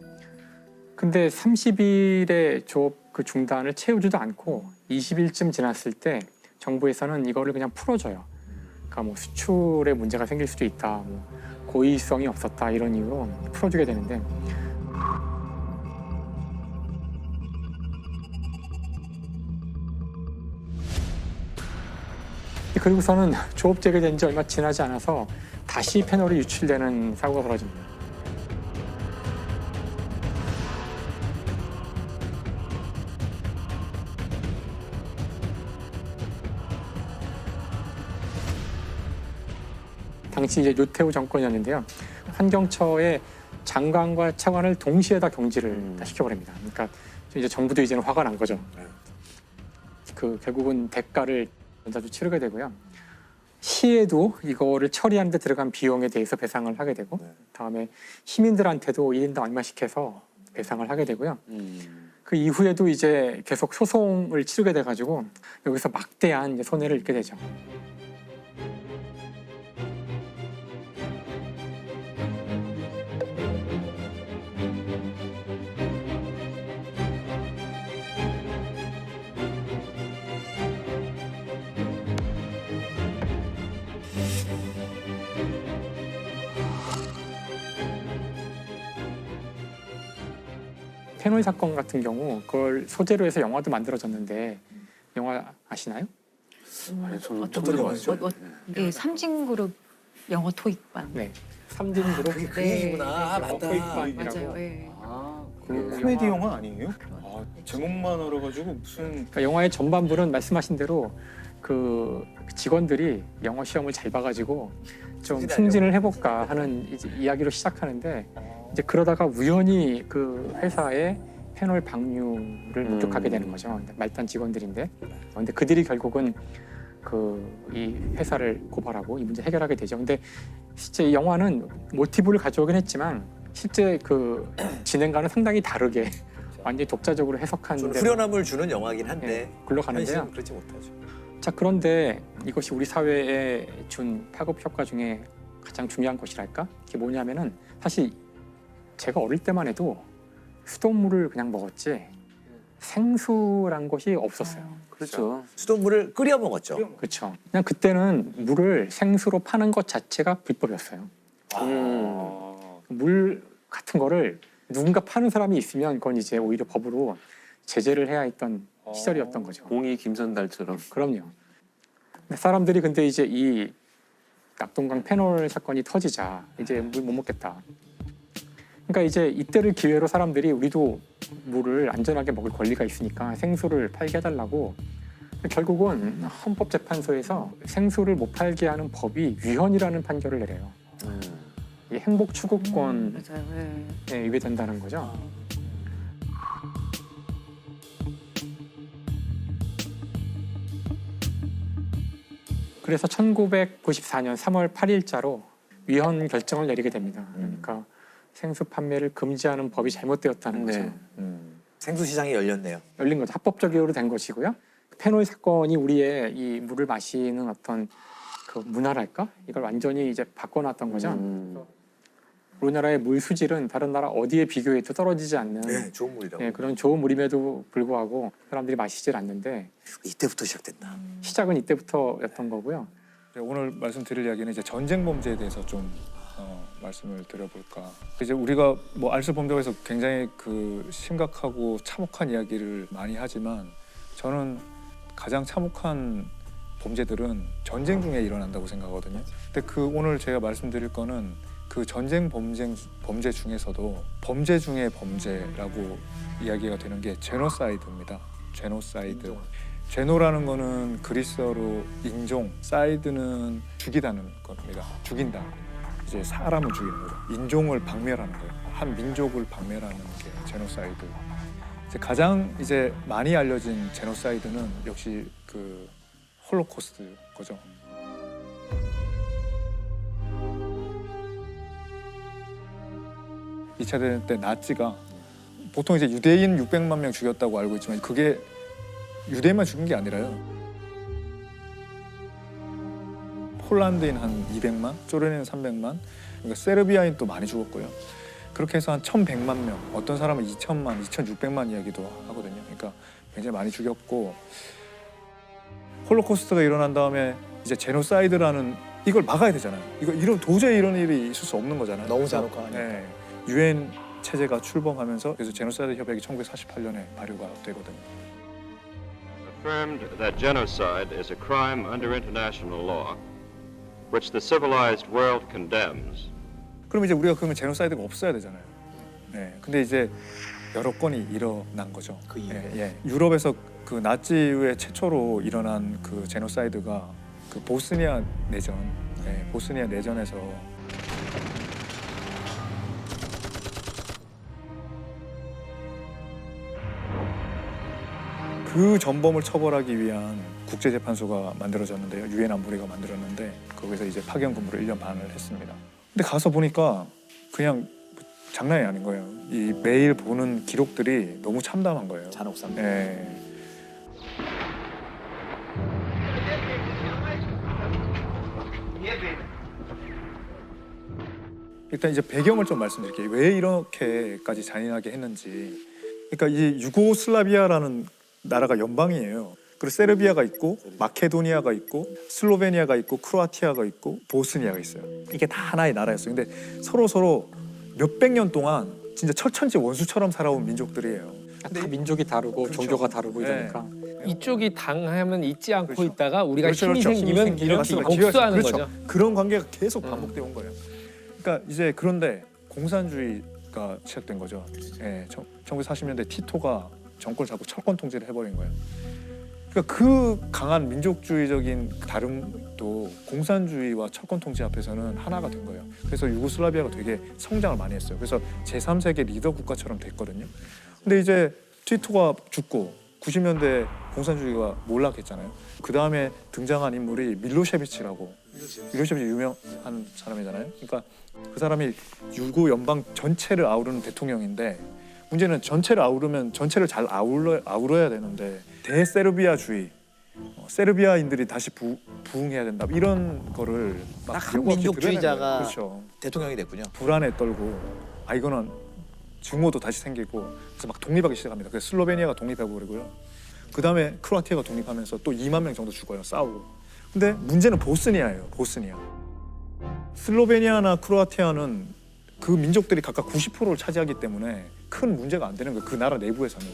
[SPEAKER 11] 근데 30일의 조업 그 중단을 채우지도 않고 20일쯤 지났을 때 정부에서는 이거를 그냥 풀어줘요. 그러니까 뭐 수출에 문제가 생길 수도 있다, 뭐 고의성이 없었다 이런 이유로 풀어주게 되는데 그리고서는 조업 재개된 지 얼마 지나지 않아서 다시 페놀이 유출되는 사고가 벌어집니다. 당시 이제 요태우 정권이었는데요. 환경처의 장관과 차관을 동시에 다 경질을 다 시켜버립니다. 그러니까 이제 정부도 이제는 화가 난 거죠. 결국은 대가를 자주 치르게 되고요. 시에도 이거를 처리하는 데 들어간 비용에 대해서 배상을 하게 되고 다음에 시민들한테도 1인당 얼마씩 해서 배상을 하게 되고요. 그 이후에도 이제 계속 소송을 치르게 돼가지고 여기서 막대한 손해를 입게 되죠. 페놀 사건 같은 경우 그걸 소재로 해서 영화도 만들어졌는데 영화 아시나요?
[SPEAKER 7] 아니, 저는
[SPEAKER 15] 어떤
[SPEAKER 7] 처음
[SPEAKER 15] 거?
[SPEAKER 7] 들어봤어요.
[SPEAKER 15] 네, 삼진그룹 영어 토익반.
[SPEAKER 11] 네, 삼진그룹.
[SPEAKER 6] 그 얘기구나. 아,
[SPEAKER 11] 영어
[SPEAKER 6] 맞다.
[SPEAKER 11] 토익반이라고.
[SPEAKER 15] 맞아요. 예.
[SPEAKER 7] 그 코미디 영화 아니에요? 아, 제목만 알아가지고 무슨
[SPEAKER 11] 그러니까 영화의 전반부는 말씀하신 대로 그 직원들이 영어 시험을 잘 봐가지고 좀 승진을 해볼까 하는 이제 이야기로 시작하는데 이제 그러다가 우연히 그 회사에 페놀 방류를 목격하게 되는 거죠. 말단 직원들인데, 근데 그들이 결국은 그 이 회사를 고발하고 이 문제 해결하게 되죠. 근데 실제 이 영화는 모티브를 가져오긴 했지만 실제 그 진행과는 상당히 다르게 완전히 독자적으로 해석한
[SPEAKER 6] 좀
[SPEAKER 11] 대로
[SPEAKER 6] 후련함을 주는 영화긴 한데
[SPEAKER 11] 굴러가는데요.
[SPEAKER 6] 현실은 그렇지 못하죠.
[SPEAKER 11] 자, 그런데 이것이 우리 사회에 준 파급 효과 중에 가장 중요한 것이랄까? 그게 뭐냐면은 사실 제가 어릴 때만 해도 수돗물을 그냥 먹었지 생수란 것이 없었어요.
[SPEAKER 6] 그렇죠. 수돗물을 끓여 먹었죠.
[SPEAKER 11] 그렇죠. 그냥 그때는 물을 생수로 파는 것 자체가 불법이었어요. 물 같은 거를 누군가 파는 사람이 있으면 그건 이제 오히려 법으로 제재를 해야 했던 시절이었던 거죠.
[SPEAKER 5] 공이 김선달처럼.
[SPEAKER 11] 그럼요. 사람들이 근데 이제 이 낙동강 페놀 사건이 터지자 이제 물 못 먹겠다. 그러니까 이제 이때를 기회로 사람들이 우리도 물을 안전하게 먹을 권리가 있으니까 생수를 팔게 해달라고 결국은 헌법재판소에서 생수를 못 팔게 하는 법이 위헌이라는 판결을 내려요. 이 행복 추구권에 위배된다는 거죠. 그래서 1994년 3월 8일자로 위헌 결정을 내리게 됩니다. 그러니까 생수 판매를 금지하는 법이 잘못되었다는 거죠.
[SPEAKER 6] 생수 시장이 열렸네요.
[SPEAKER 11] 열린 거죠. 합법적으로 된 것이고요. 페놀 사건이 우리의 이 물을 마시는 어떤 그 문화랄까? 이걸 완전히 이제 바꿔놨던 거죠. 우리나라의 물 수질은 다른 나라 어디에 비교해도 떨어지지 않는
[SPEAKER 6] 네, 좋은 물이라고.
[SPEAKER 11] 네, 그런 좋은 물임에도 불구하고 사람들이 마시질 않는데
[SPEAKER 6] 이때부터 시작됐다.
[SPEAKER 11] 시작은 이때부터였던 거고요.
[SPEAKER 1] 오늘 말씀드릴 이야기는 이제 전쟁 범죄에 대해서 좀 말씀을 드려볼까. 이제 우리가 뭐 알쓸 범죄가 해서 굉장히 그 심각하고 참혹한 이야기를 많이 하지만 저는 가장 참혹한 범죄들은 전쟁 중에 일어난다고 생각하거든요. 근데 그 오늘 제가 말씀드릴 거는 그 전쟁 범죄 중에서도 범죄 중에 범죄라고 이야기가 되는 게 제노사이드입니다. 제노사이드. 제노라는 거는 그리스어로 인종, 사이드는 죽이다는 겁니다. 죽인다. 이제 사람을 죽이는 거죠. 인종을 박멸하는 거예요. 한 민족을 박멸하는 게 제노사이드. 이제 가장 이제 많이 알려진 제노사이드는 역시 그 홀로코스트 거죠. 이 차 대전 때 나치가 보통 이제 유대인 600만 명 죽였다고 알고 있지만 그게 유대인만 죽인 게 아니라요. 폴란드인 한 200만, 소련인 300만, 그러니까 세르비아인 또 많이 죽었고요. 그렇게 해서 한 1,100만 명, 어떤 사람은 2,000만, 2,600만 이야기도 하거든요. 그러니까 굉장히 많이 죽였고 홀로코스트가 일어난 다음에 이제 제노사이드라는 이걸 막아야 되잖아요. 이런 도저히 이런 일이 있을 수 없는 거잖아요.
[SPEAKER 6] 너무 잔혹하니까.
[SPEAKER 1] 네, 유엔 체제가 출범하면서 그래서 제노사이드 협약이 1948년에 발효가 되거든요.
[SPEAKER 3] Affirmed that genocide is a crime under international law, which the civilized world condemns.
[SPEAKER 1] 그럼 이제 우리가 그러면 제노사이드가 없어야 되잖아요. 네, 근데 이제 여러 건이 일어난 거죠.
[SPEAKER 6] 그 이후에.
[SPEAKER 1] 예. 유럽에서 그 나치 이후에 최초로 일어난 그 제노사이드가 그 보스니아 내전, 보스니아 내전에서 그 전범을 처벌하기 위한 국제재판소가 만들어졌는데요. 유엔 안보리가 만들었는데 거기서 이제 파견 근무를 1년 반을 했습니다. 근데 가서 보니까 그냥 장난이 아닌 거예요. 이 매일 보는 기록들이 너무 참담한 거예요.
[SPEAKER 6] 잔혹상.
[SPEAKER 1] 네. 일단 이제 배경을 좀 말씀드릴게요. 왜 이렇게까지 잔인하게 했는지. 그러니까 이 유고슬라비아라는 나라가 연방이에요. 그리고 세르비아가 있고 마케도니아가 있고 슬로베니아가 있고 크로아티아가 있고 보스니아가 있어요. 이게 다 하나의 나라였어요. 근데 서로 몇백 년 동안 진짜 철천지 원수처럼 살아온 민족들이에요.
[SPEAKER 11] 다 민족이 다르고
[SPEAKER 1] 그렇죠.
[SPEAKER 11] 종교가 다르고
[SPEAKER 1] 네.
[SPEAKER 11] 이러니까
[SPEAKER 4] 이쪽이 당하면 잊지 않고
[SPEAKER 1] 그렇죠.
[SPEAKER 4] 있다가 우리가
[SPEAKER 1] 그렇죠,
[SPEAKER 4] 힘이
[SPEAKER 1] 그렇죠.
[SPEAKER 4] 생기면 이렇게
[SPEAKER 1] 맞습니다.
[SPEAKER 4] 복수하는
[SPEAKER 1] 그렇죠.
[SPEAKER 4] 거죠.
[SPEAKER 1] 그런 관계가 계속 반복돼 온 거예요. 그러니까 이제 그런데 공산주의가 시작된 거죠. 예, 1940년대 티토가 정권을 잡고 철권 통제를 해버린 거예요. 그러니까 그 강한 민족주의적인 다름도 공산주의와 철권 통제 앞에서는 하나가 된 거예요. 그래서 유고슬라비아가 되게 성장을 많이 했어요. 그래서 제3세계 리더 국가처럼 됐거든요. 근데 이제 티토가 죽고 90년대 공산주의가 몰락했잖아요. 그 다음에 등장한 인물이 밀로셰비치라고. 밀로셰비치 유명한 사람이잖아요. 그러니까 그 사람이 유고 연방 전체를 아우르는 대통령인데 문제는 전체를 아우르면 전체를 잘 아우러야 되는데 대세르비아주의, 세르비아인들이 다시 부흥해야 된다 이런 거를 막
[SPEAKER 6] 딱 한 민족주의자가
[SPEAKER 1] 그렇죠.
[SPEAKER 6] 대통령이 됐군요.
[SPEAKER 1] 불안에 떨고 이거는 증오도 다시 생기고 그래서 막 독립하기 시작합니다. 그래서 슬로베니아가 독립해버리고요. 그 다음에 크로아티아가 독립하면서 또 2만 명 정도 죽어요. 싸우고. 근데 문제는 보스니아예요. 보스니아. 슬로베니아나 크로아티아는 그 민족들이 각각 90%를 차지하기 때문에 큰 문제가 안 되는 거예요. 그 나라 내부에서는.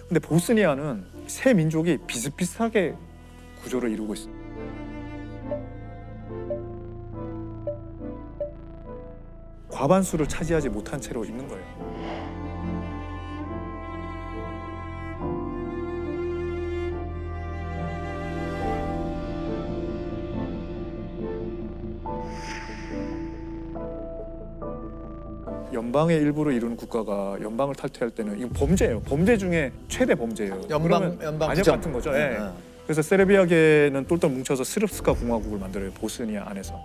[SPEAKER 1] 근데 보스니아는 세 민족이 비슷비슷하게 구조를 이루고 있어요. 과반수를 차지하지 못한 채로 있는 거예요. 연방의 일부를 이루는 국가가 연방을 탈퇴할 때는 이건 범죄예요. 범죄 중에 최대 범죄예요.
[SPEAKER 6] 연방
[SPEAKER 1] 반역
[SPEAKER 6] 부정.
[SPEAKER 1] 같은 거죠. 예. 그래서 세르비아계는 똘똘 뭉쳐서 스릅스카 공화국을 만들어요. 보스니아 안에서.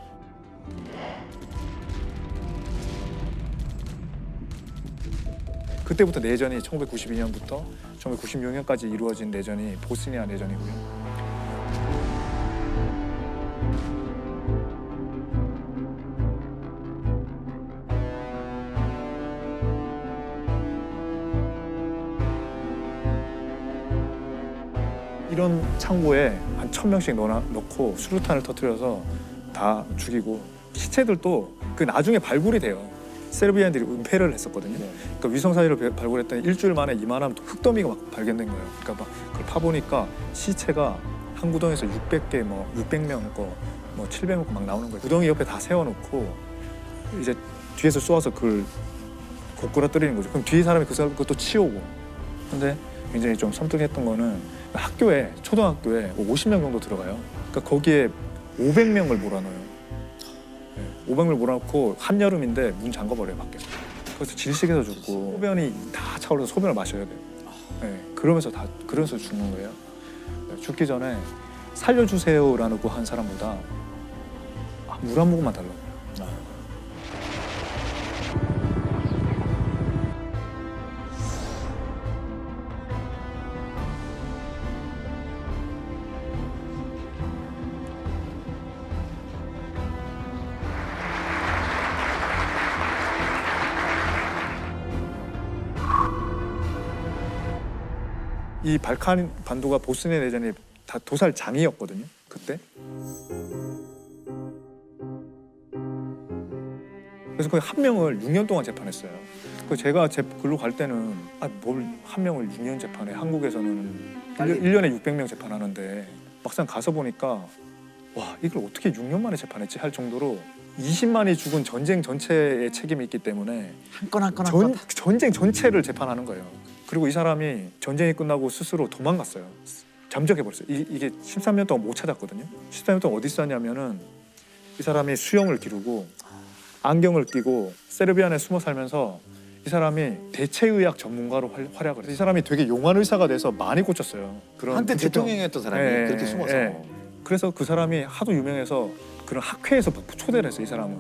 [SPEAKER 1] 그때부터 내전이 1992년부터 1996년까지 이루어진 내전이 보스니아 내전이고요. 이런 창고에 한 1000명씩 넣고 수류탄을 터뜨려서 다 죽이고 시체들도 그 나중에 발굴이 돼요. 세르비아인들이 은폐를 했었거든요. 그러니까 위성 사진을 발굴했더니 일주일 만에 이만한 흙더미가 막 발견된 거예요. 그러니까 막 그걸 파보니까 시체가 한 구덩이에서 600개, 600명 거, 700명 거 막 나오는 거예요. 구덩이 옆에 다 세워놓고 이제 뒤에서 쏘아서 그걸 고꾸라뜨리는 거죠. 그럼 뒤에 사람이 그것도 치우고. 근데 굉장히 좀 섬뜩했던 거는 학교에 초등학교에 50명 정도 들어가요. 그러니까 거기에 500명을 몰아넣어요. 500명을 몰아넣고 한여름인데 문 잠궈버려요 밖에서. 그래서 질식해서 죽고 소변이 다 차올라서 소변을 마셔야 돼요. 그러면서 죽는 거예요. 죽기 전에 살려주세요라고 한 사람보다 물 한 모금만 달라고. 이 발칸 반도가 보스니아 내전이 다 도살장이었거든요. 그때. 그래서 거의 한 명을 6년 동안 재판했어요. 그래서 제가 글로 갈 때는 뭘 한 명을 6년 재판해. 한국에서는 1년에 600명 재판하는데 막상 가서 보니까 와 이걸 어떻게 6년 만에 재판했지 할 정도로 20만이 죽은 전쟁 전체의 책임이 있기 때문에
[SPEAKER 6] 한 건 한 건
[SPEAKER 1] 전쟁 전체를 재판하는 거예요. 그리고 이 사람이 전쟁이 끝나고 스스로 도망갔어요. 잠적해버렸어요. 이게 13년 동안 못 찾았거든요. 13년 동안 어디 있었냐면은 이 사람이 수영을 기르고 안경을 끼고 세르비아 내에 숨어 살면서 이 사람이 대체의학 전문가로 활약을 해서 이 사람이 되게 용한 의사가 돼서 많이 꽂혔어요.
[SPEAKER 6] 한때 대통령이었던 사람이 그렇게 숨어서.
[SPEAKER 1] 그래서 그 사람이 하도 유명해서 그런 학회에서 초대를 했어요. 이 사람을.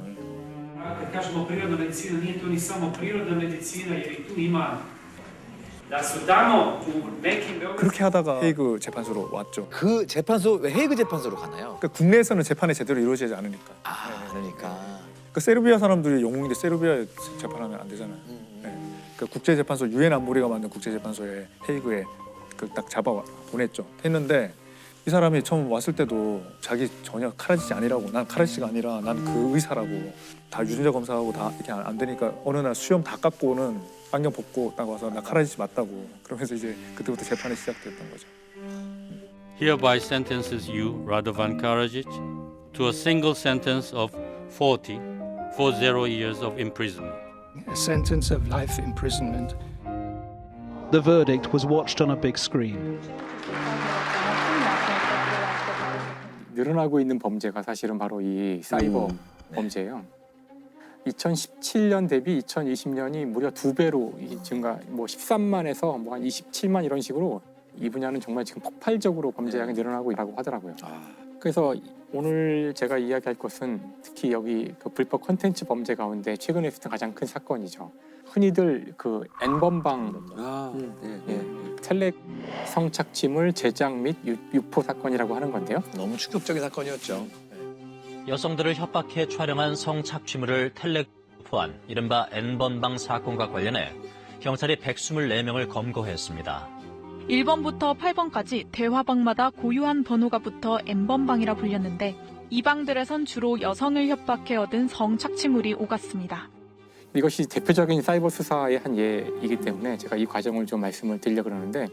[SPEAKER 2] Kažemo prirodna medicina, nije to ni samo prirodna medicina jer i tu ima
[SPEAKER 1] 그렇게 하다가 헤이그 재판소로 왔죠.
[SPEAKER 6] 그 재판소 왜 헤이그 재판소로 가나요?
[SPEAKER 1] 그러니까 국내에서는 재판이 제대로 이루어지지 않으니까.
[SPEAKER 6] 그러니까.
[SPEAKER 1] 그 세르비아 사람들이 영웅인데 세르비아에 재판하면 안 되잖아요. 그 국제재판소 유엔 안보리가 만든 국제재판소에 헤이그에 딱 잡아 보냈죠. 했는데 이 사람이 처음 왔을 때도 자기 전혀 카라지치 아니라고, 난 카라지치가 아니라 난 그 의사라고, 다 유전자 검사하고 다 이렇게 안 되니까 어느 날 수염 다 깎고는 안경 벗고 딱 와서 나 카라지치 맞다고, 그러면서 이제 그때부터 재판이 시작됐던 거죠.
[SPEAKER 8] Hereby sentences you, Radovan Karadzic, to a single sentence of 40 years of imprisonment.
[SPEAKER 9] A sentence of life imprisonment.
[SPEAKER 10] The verdict was watched on a big screen.
[SPEAKER 11] 늘어나고 있는 범죄가 사실은 바로 이 사이버 범죄예요. 2017년 대비 2020년이 무려 2배로 증가, 뭐 13만에서 뭐 한 27만 이런 식으로 이 분야는 정말 지금 폭발적으로 범죄량이 늘어나고 있다고 하더라고요. 그래서 오늘 제가 이야기할 것은 특히 여기 그 불법 콘텐츠 범죄 가운데 최근에 있었던 가장 큰 사건이죠. 흔히들 그 N번방 텔레 성착취물 제작 및 유포 사건이라고 하는 건데요.
[SPEAKER 6] 너무 충격적인 사건이었죠.
[SPEAKER 24] 여성들을 협박해 촬영한 성착취물을 텔레포한 이른바 N번방 사건과 관련해 경찰이 124명을 검거했습니다.
[SPEAKER 25] 1번부터 8번까지 대화방마다 고유한 번호가 붙어 N번방이라 불렸는데 이 방들에선 주로 여성을 협박해 얻은 성착취물이 오갔습니다.
[SPEAKER 11] 이것이 대표적인 사이버 수사의 한 예이기 때문에 제가 이 과정을 좀 말씀을 드리려고 그러는데,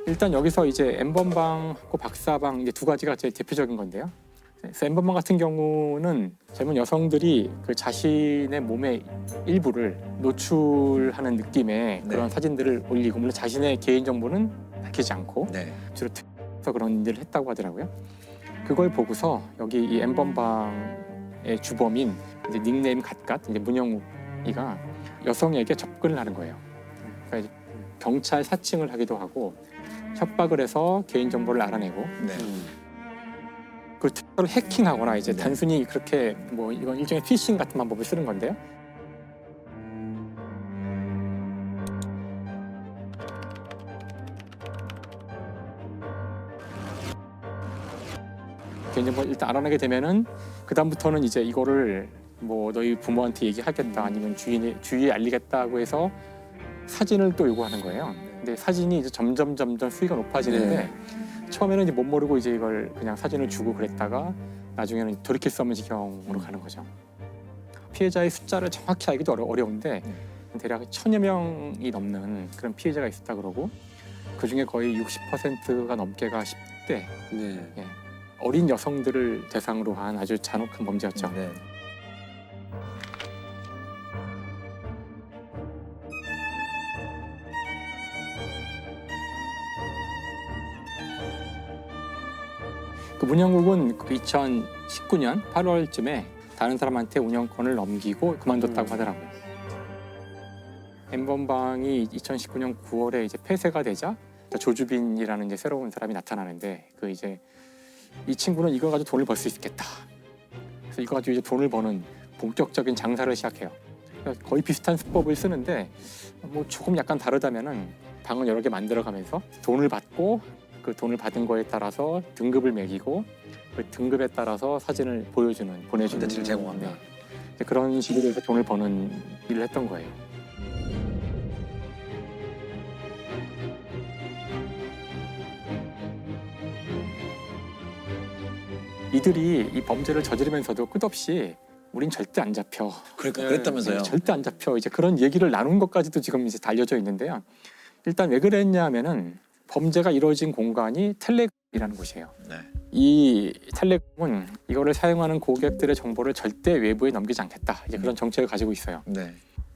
[SPEAKER 11] 일단 여기서 이제 N번방하고 박사방 이제 두 가지가 제일 대표적인 건데요. 그래서 N번방 같은 경우는 젊은 여성들이 그 자신의 몸의 일부를 노출하는 느낌의 그런 사진들을 올리고, 물론 자신의 개인 정보는 밝히지 않고 주로 특서 그런 일을 했다고 하더라고요. 그걸 보고서 여기 이 N번방의 주범인 이제 닉네임 갓갓 이제 문영욱이가 여성에게 접근을 하는 거예요. 그러니까 경찰 사칭을 하기도 하고 협박을 해서 개인 정보를 알아내고. 그 특별히 해킹하거나 이제 단순히 그렇게 뭐 이건 일종의 피싱 같은 방법을 쓰는 건데요. 개인정보를 일단 알아내게 되면은 그 다음부터는 이제 이거를 뭐 너희 부모한테 얘기하겠다 아니면 주위에 알리겠다고 해서 사진을 또 요구하는 거예요. 근데 사진이 이제 점점 수위가 높아지는데. 처음에는 이제 못 모르고 이제 이걸 그냥 사진을 주고 그랬다가 나중에는 돌이킬 수 없는 지경으로 가는 거죠. 피해자의 숫자를 정확히 알기도 어려운데 대략 1000여 명이 넘는 그런 피해자가 있었다 그러고, 그중에 거의 60%가 넘게가 10대 어린 여성들을 대상으로 한 아주 잔혹한 범죄였죠. 그 문영욱은 2019년 8월쯤에 다른 사람한테 운영권을 넘기고 그만뒀다고 하더라고요. N번방이 2019년 9월에 이제 폐쇄가 되자 조주빈이라는 이제 새로운 사람이 나타나는데, 그 이제 이 친구는 이거 가지고 돈을 벌 수 있겠다. 그래서 이거 가지고 이제 돈을 버는 본격적인 장사를 시작해요. 그러니까 거의 비슷한 수법을 쓰는데 뭐 조금 약간 다르다면은 방을 여러 개 만들어가면서 돈을 받고, 그 돈을 받은 거에 따라서 등급을 매기고 그 등급에 따라서 사진을 보내주는 콘텐츠를 제공합니다. 그런 식으로 해서 돈을 버는 일을 했던 거예요. 이들이 이 범죄를 저지르면서도 끝없이 우린 절대 안 잡혀.
[SPEAKER 6] 그러니까 그랬다면서요.
[SPEAKER 11] 절대 안 잡혀. 이제 그런 얘기를 나눈 것까지도 지금 이제 알려져 있는데요. 일단 왜 그랬냐면은 범죄가 이루어진 공간이 텔레그램이라는 곳이에요. 이 텔레그램은 이거를 사용하는 고객들의 정보를 절대 외부에 넘기지 않겠다. 이제 그런 정책을 가지고 있어요.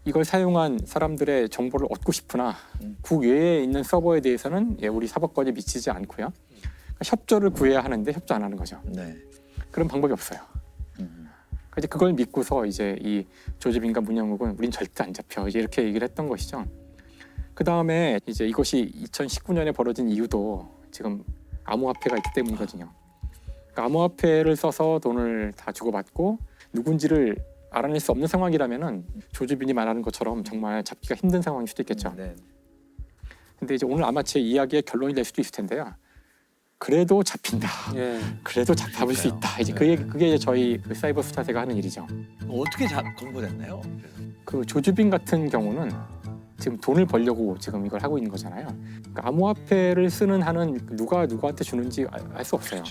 [SPEAKER 11] 이걸 사용한 사람들의 정보를 얻고 싶으나 국외에 있는 서버에 대해서는 우리 사법권이 미치지 않고요. 그러니까 협조를 구해야 하는데 협조 안 하는 거죠. 그런 방법이 없어요. 이제 그걸 믿고서 이제 이 조주빈과 문영욱은 우린 절대 안 잡혀. 이제 이렇게 얘기를 했던 것이죠. 그 다음에 이제 이것이 2019년에 벌어진 이유도 지금 암호화폐가 있기 때문이거든요. 그러니까 암호화폐를 써서 돈을 다 주고받고 누군지를 알아낼 수 없는 상황이라면은 조주빈이 말하는 것처럼 정말 잡기가 힘든 상황일 수도 있겠죠. 근데 이제 오늘 아마 제 이야기의 결론이 될 수도 있을 텐데요. 그래도 잡힌다. 그래도 잡을 수 있다. 이제 그게 이제 저희 그 사이버 수사대가 하는 일이죠.
[SPEAKER 6] 어떻게 검거됐나요?
[SPEAKER 11] 그 조주빈 같은 경우는 지금 돈을 벌려고 지금 이걸 하고 있는 거잖아요. 그러니까 암호화폐를 쓰는 한은 누가 누구한테 주는지 알 수 없어요.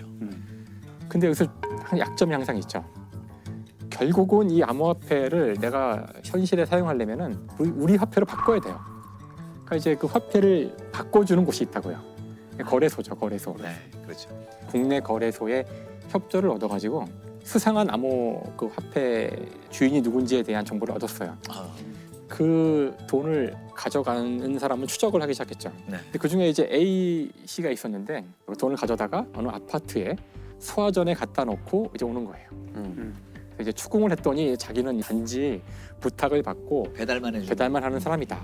[SPEAKER 11] 근데 여기서 한 약점이 항상 있죠. 결국은 이 암호화폐를 내가 현실에 사용하려면은 우리 화폐로 바꿔야 돼요. 그러니까 이제 그 화폐를 바꿔주는 곳이 있다고요. 거래소죠, 거래소.
[SPEAKER 6] 네, 그렇죠.
[SPEAKER 11] 국내 거래소에 협조를 얻어가지고 수상한 암호 그 화폐 주인이 누군지에 대한 정보를 얻었어요. 그 돈을 가져가는 사람은 추적을 하기 시작했죠.
[SPEAKER 6] 네.
[SPEAKER 11] 근데 그 중에 이제 A 씨가 있었는데 그 돈을 가져다가 어느 아파트에 소화전에 갖다 놓고 이제 오는 거예요. 이제 추궁을 했더니 자기는 단지 부탁을 받고 배달만 하는 사람이다.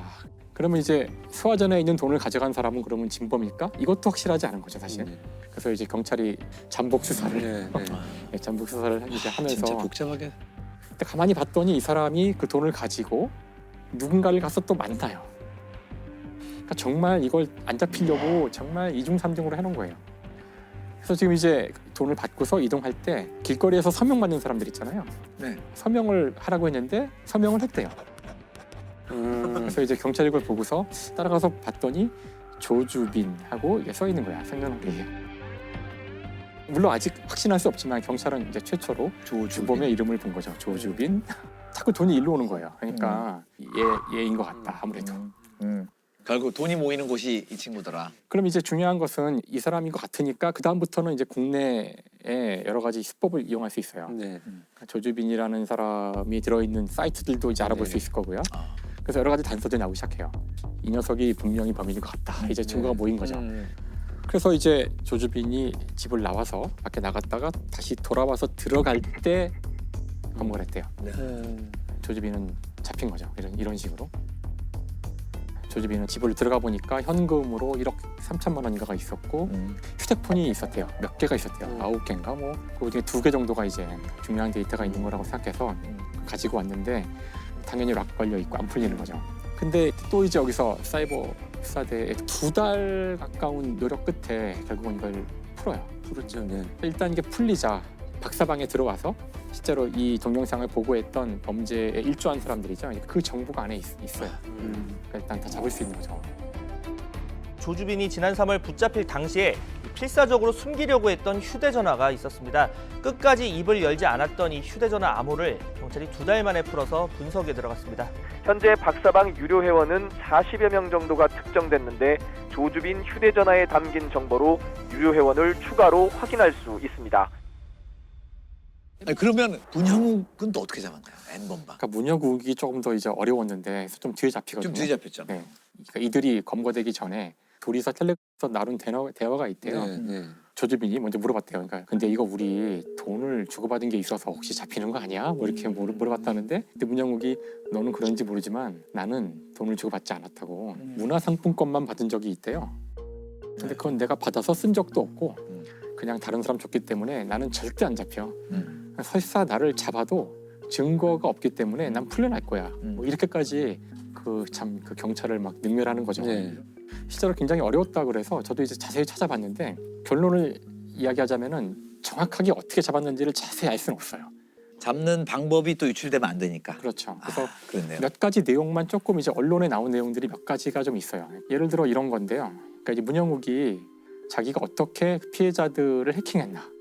[SPEAKER 11] 그러면 이제 소화전에 있는 돈을 가져간 사람은 그러면 진범일까? 이것도 확실하지 않은 거죠, 사실. 그래서 이제 경찰이 잠복 수사를 잠복 수사를 이제 하면서
[SPEAKER 6] 진짜 복잡하게.
[SPEAKER 11] 근데 가만히 봤더니 이 사람이 그 돈을 가지고 누군가를 가서 또 만나요. 그러니까 정말 이걸 안 잡히려고 정말 이중삼중으로 해놓은 거예요. 그래서 지금 이제 돈을 받고서 이동할 때 길거리에서 서명 받는 사람들 있잖아요.
[SPEAKER 6] 네.
[SPEAKER 11] 서명을 하라고 했는데 서명을 했대요. 그래서 이제 경찰이 그걸 보고서 따라가서 봤더니 조주빈하고 이게 써 있는 거야, 생년월일이. 물론 아직 확신할 수 없지만 경찰은 이제 최초로 주범의 이름을 본 거죠. 조주빈. 자꾸 돈이 일로 오는 거예요. 그러니까 얘인 것 같다, 아무래도.
[SPEAKER 6] 결국 돈이 모이는 곳이 이 친구더라.
[SPEAKER 11] 그럼 이제 중요한 것은 이 사람인 것 같으니까 그 다음부터는 이제 국내에 여러 가지 수법을 이용할 수 있어요. 그러니까 조주빈이라는 사람이 들어있는 사이트들도 이제 알아볼 수 있을 거고요. 그래서 여러 가지 단서들이 나오기 시작해요. 이 녀석이 분명히 범인인 것 같다. 이제 증거가 모인 거죠. 그래서 이제 조주빈이 집을 나와서 밖에 나갔다가 다시 돌아와서 들어갈 때 검거를 했대요. 조주빈은 잡힌 거죠. 이런 식으로. 조주빈은 집을 들어가 보니까 현금으로 1억 3천만 원인가가 있었고 휴대폰이 있었대요. 몇 개가 있었대요. 9개인가 뭐. 그 중에 2개 정도가 이제 중요한 데이터가 있는 거라고 생각해서 가지고 왔는데 당연히 락 걸려 있고 안 풀리는 거죠. 근데 또 이제 여기서 사이버 수사대에 2달 가까운 노력 끝에 결국은 이걸 풀어요.
[SPEAKER 5] 그렇죠.
[SPEAKER 11] 일단 이게 풀리자 박사방에 들어와서 실제로 이 동영상을 보고했던 범죄에 일조한 사람들이죠. 그 정보가 안에 있어요. 그러니까 일단 다 잡을 수 있는 거죠.
[SPEAKER 12] 조주빈이 지난 3월 붙잡힐 당시에 필사적으로 숨기려고 했던 휴대전화가 있었습니다. 끝까지 입을 열지 않았던 이 휴대전화 암호를 경찰이 2달 만에 풀어서 분석에 들어갔습니다.
[SPEAKER 13] 현재 박사방 유료 회원은 40여 명 정도가 특정됐는데 조주빈 휴대전화에 담긴 정보로 유료 회원을 추가로 확인할 수 있습니다.
[SPEAKER 6] 아니, 그러면 문형욱은 또 어떻게 잡았나요? N번방.
[SPEAKER 11] 그러니까 문혁욱이 조금 더 이제 어려웠는데 좀 뒤에 잡히거든요.
[SPEAKER 6] 좀 뒤에 잡혔죠.
[SPEAKER 11] 네. 그러니까 이들이 검거되기 전에 둘이서 텔레에서 나눈 대화가 있대요. 조주빈이 먼저 물어봤대요. 그러니까 근데 이거 우리 돈을 주고받은 게 있어서 혹시 잡히는 거 아니야? 뭐 이렇게 물어봤다는데 근데 문영욱이 너는 그런지 모르지만 나는 돈을 주고받지 않았다고 문화상품권만 받은 적이 있대요. 근데 그건 내가 받아서 쓴 적도 없고 그냥 다른 사람 줬기 때문에 나는 절대 안 잡혀. 설사 나를 잡아도 증거가 없기 때문에 난 풀려날 거야. 뭐 이렇게까지 그 경찰을 막 능멸하는 거죠. 실제로 굉장히 어려웠다 그래서 저도 이제 자세히 찾아봤는데 결론을 이야기하자면은 정확하게 어떻게 잡았는지를 자세히 알 수는 없어요.
[SPEAKER 6] 잡는 방법이 또 유출되면 안 되니까.
[SPEAKER 11] 그렇죠. 그래서
[SPEAKER 6] 그렇네요.
[SPEAKER 11] 몇 가지 내용만 조금 이제 언론에 나온 내용들이 몇 가지가 좀 있어요. 예를 들어 이런 건데요. 그러니까 이제 문영욱이 자기가 어떻게 피해자들을 해킹했나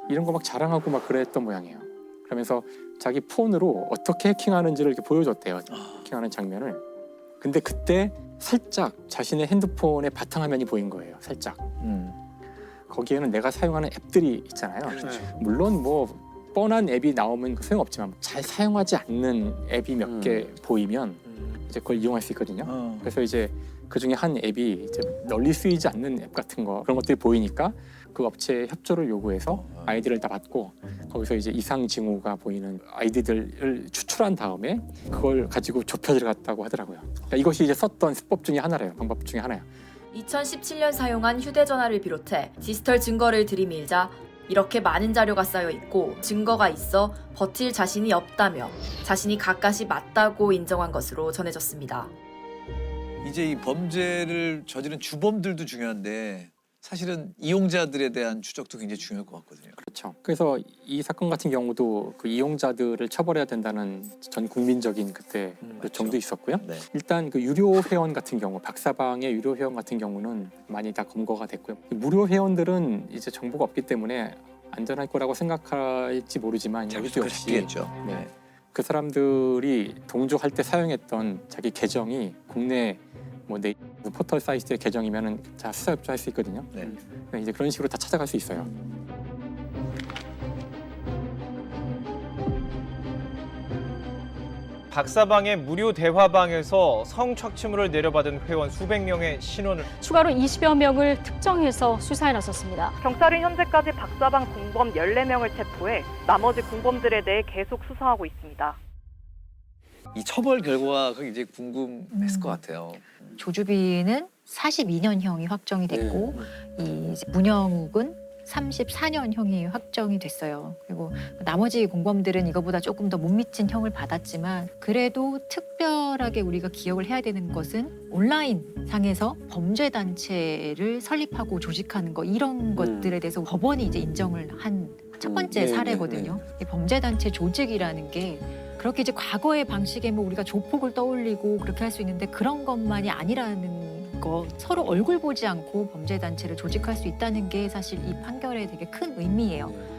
[SPEAKER 11] 이런 거 막 자랑하고 막 그랬던 모양이에요. 그러면서 자기 폰으로 어떻게 해킹하는지를 이렇게 보여줬대요. 해킹하는 장면을. 근데 그때 살짝 자신의 핸드폰의 바탕화면이 보인 거예요. 살짝. 거기에는 내가 사용하는 앱들이 있잖아요. 물론 뭐 뻔한 앱이 나오면 소용없지만 잘 사용하지 않는 앱이 몇 개 보이면 이제 그걸 이용할 수 있거든요. 그래서 이제 그 중에 한 앱이 이제 널리 쓰이지 않는 앱 같은 거 그런 것들이 보이니까 그 업체에 협조를 요구해서 아이디를 다 받고 거기서 이제 이상 징후가 보이는 아이디들을 추출한 다음에 그걸 가지고 좁혀 들어갔다고 하더라고요. 그러니까 이것이 이제 썼던 수법 중에 하나래요. 방법 중에 하나예요.
[SPEAKER 14] 2017년 사용한 휴대전화를 비롯해 디지털 증거를 들이밀자 이렇게 많은 자료가 쌓여 있고 증거가 있어 버틸 자신이 없다며 자신이 가까이 맞다고 인정한 것으로 전해졌습니다.
[SPEAKER 6] 이제 이 범죄를 저지른 주범들도 중요한데 사실은 이용자들에 대한 추적도 굉장히 중요할 것 같거든요.
[SPEAKER 11] 그렇죠. 그렇죠. 그래서 이 사건 같은 경우도 그 이용자들을 처벌해야 된다는 전 국민적인 그때 그 정도 있었고요.
[SPEAKER 6] 네.
[SPEAKER 11] 일단 그 유료 회원 같은 경우, 박사방의 유료 회원 같은 경우는 많이 다 검거가 됐고요. 무료 회원들은 이제 정보가 없기 때문에 안전할 거라고 생각할지 모르지만 여기도 역시
[SPEAKER 6] 네.
[SPEAKER 11] 그 사람들이 동조할 때 사용했던 자기 계정이 국내 뭐 포털 사이트의 계정이면은 다 수사 협조할 수 있거든요.
[SPEAKER 6] 네.
[SPEAKER 11] 이제 그런 식으로 다 찾아갈 수 있어요.
[SPEAKER 12] 박사방의 무료 대화방에서 성착취물을 내려받은 회원 수백 명의 신원을
[SPEAKER 16] 추가로 20여 명을 특정해서 수사에 나섰습니다.
[SPEAKER 17] 경찰은 현재까지 박사방 공범 14명을 체포해 나머지 공범들에 대해 계속 수사하고 있습니다.
[SPEAKER 6] 이 처벌 결과가 굉장히 궁금했을 것 같아요.
[SPEAKER 15] 조주빈은 42년형이 확정이 됐고 이 문영욱은 34년형이 확정이 됐어요. 그리고 나머지 공범들은 이거보다 조금 더 못 미친 형을 받았지만 그래도 특별하게 우리가 기억을 해야 되는 것은 온라인 상에서 범죄 단체를 설립하고 조직하는 거 이런 것들에 대해서 법원이 이제 인정을 한 첫 번째 사례거든요. 이 범죄 단체 조직이라는 게 그렇게 이제 과거의 방식에 뭐 우리가 조폭을 떠올리고 그렇게 할 수 있는데 그런 것만이 아니라는 거, 서로 얼굴 보지 않고 범죄 단체를 조직할 수 있다는 게 사실 이 판결에 되게 큰 의미예요.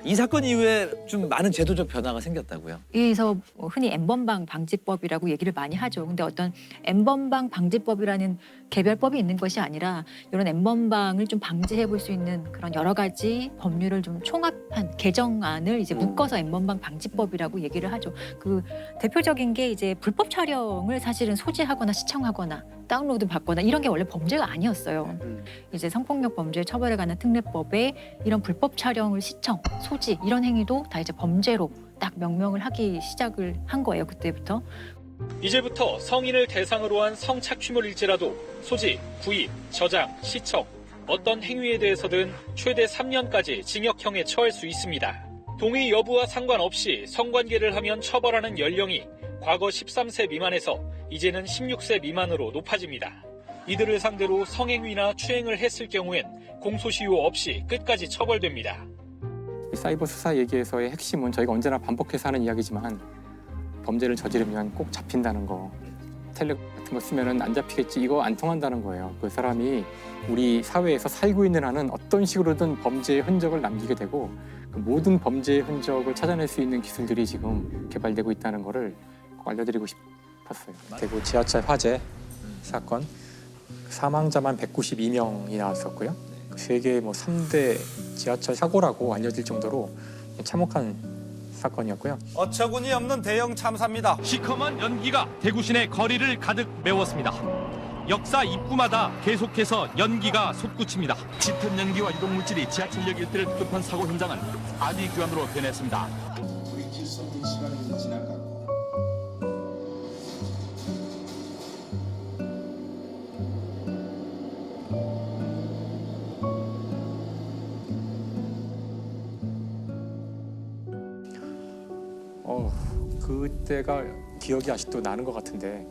[SPEAKER 6] 이 사건 이후에 좀 많은 제도적 변화가 생겼다고요?
[SPEAKER 15] 그래서 흔히 N번방 방지법이라고 얘기를 많이 하죠. 근데 어떤 N번방 방지법이라는 개별법이 있는 것이 아니라 이런 N번방을 좀 방지해 볼 수 있는 그런 여러 가지 법률을 좀 총합한 개정안을 이제 묶어서 N번방 방지법이라고 얘기를 하죠. 그 대표적인 게 이제 불법 촬영을 사실은 소지하거나 시청하거나 다운로드 받거나 이런 게 원래 범죄가 아니었어요. 이제 성폭력 범죄 처벌에 관한 특례법에 이런 불법 촬영을 시청, 소지 이런 행위도 다 이제 범죄로 딱 명명을 하기 시작을 한 거예요. 그때부터.
[SPEAKER 18] 이제부터 성인을 대상으로 한 성착취물일지라도 소지, 구입, 저장, 시청 어떤 행위에 대해서든 최대 3년까지 징역형에 처할 수 있습니다. 동의 여부와 상관없이 성관계를 하면 처벌하는 연령이 과거 13세 미만에서 이제는 16세 미만으로 높아집니다. 이들을 상대로 성행위나 추행을 했을 경우엔 공소시효 없이 끝까지 처벌됩니다.
[SPEAKER 11] 사이버 수사 얘기에서의 핵심은 저희가 언제나 반복해서 하는 이야기지만 범죄를 저지르면 꼭 잡힌다는 거. 텔레그램 같은 거 쓰면은 안 잡히겠지 이거 안 통한다는 거예요. 그 사람이 우리 사회에서 살고 있는 한은 어떤 식으로든 범죄의 흔적을 남기게 되고 그 모든 범죄의 흔적을 찾아낼 수 있는 기술들이 지금 개발되고 있다는 거를 꼭 알려드리고 싶었어요. 대구 지하철 화재 사건 사망자만 192명이 나왔었고요. 세계 뭐 3대 지하철 사고라고 알려질 정도로 참혹한 사건이었고요.
[SPEAKER 19] 어처구니 없는 대형 참사입니다. 시커먼 연기가 대구 시내 거리를 가득 메웠습니다. 역사 입구마다 계속해서 연기가 솟구칩니다. 짙은 연기와 유독물질이 지하철역 일대를 뒤덮은 사고 현장은 아비규환으로 변했습니다.
[SPEAKER 20] 우리 길성인 시간이 지나갔고
[SPEAKER 11] 그때가 기억이 아직도 나는 것 같은데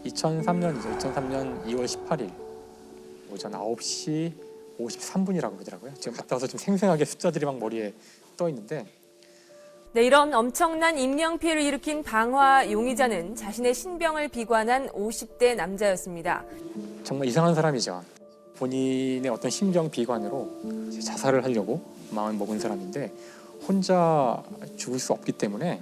[SPEAKER 11] 2003년이죠. 2003년 2월 18일 오전 9시 53분이라고 그러더라고요. 지금 갔다 와서 좀 생생하게 숫자들이 막 머리에 떠 있는데
[SPEAKER 26] 네, 이런 엄청난 인명피해를 일으킨 방화 용의자는 자신의 신병을 비관한 50대 남자였습니다.
[SPEAKER 11] 정말 이상한 사람이죠. 본인의 어떤 심정 비관으로 자살을 하려고 마음 먹은 사람인데 혼자 죽을 수 없기 때문에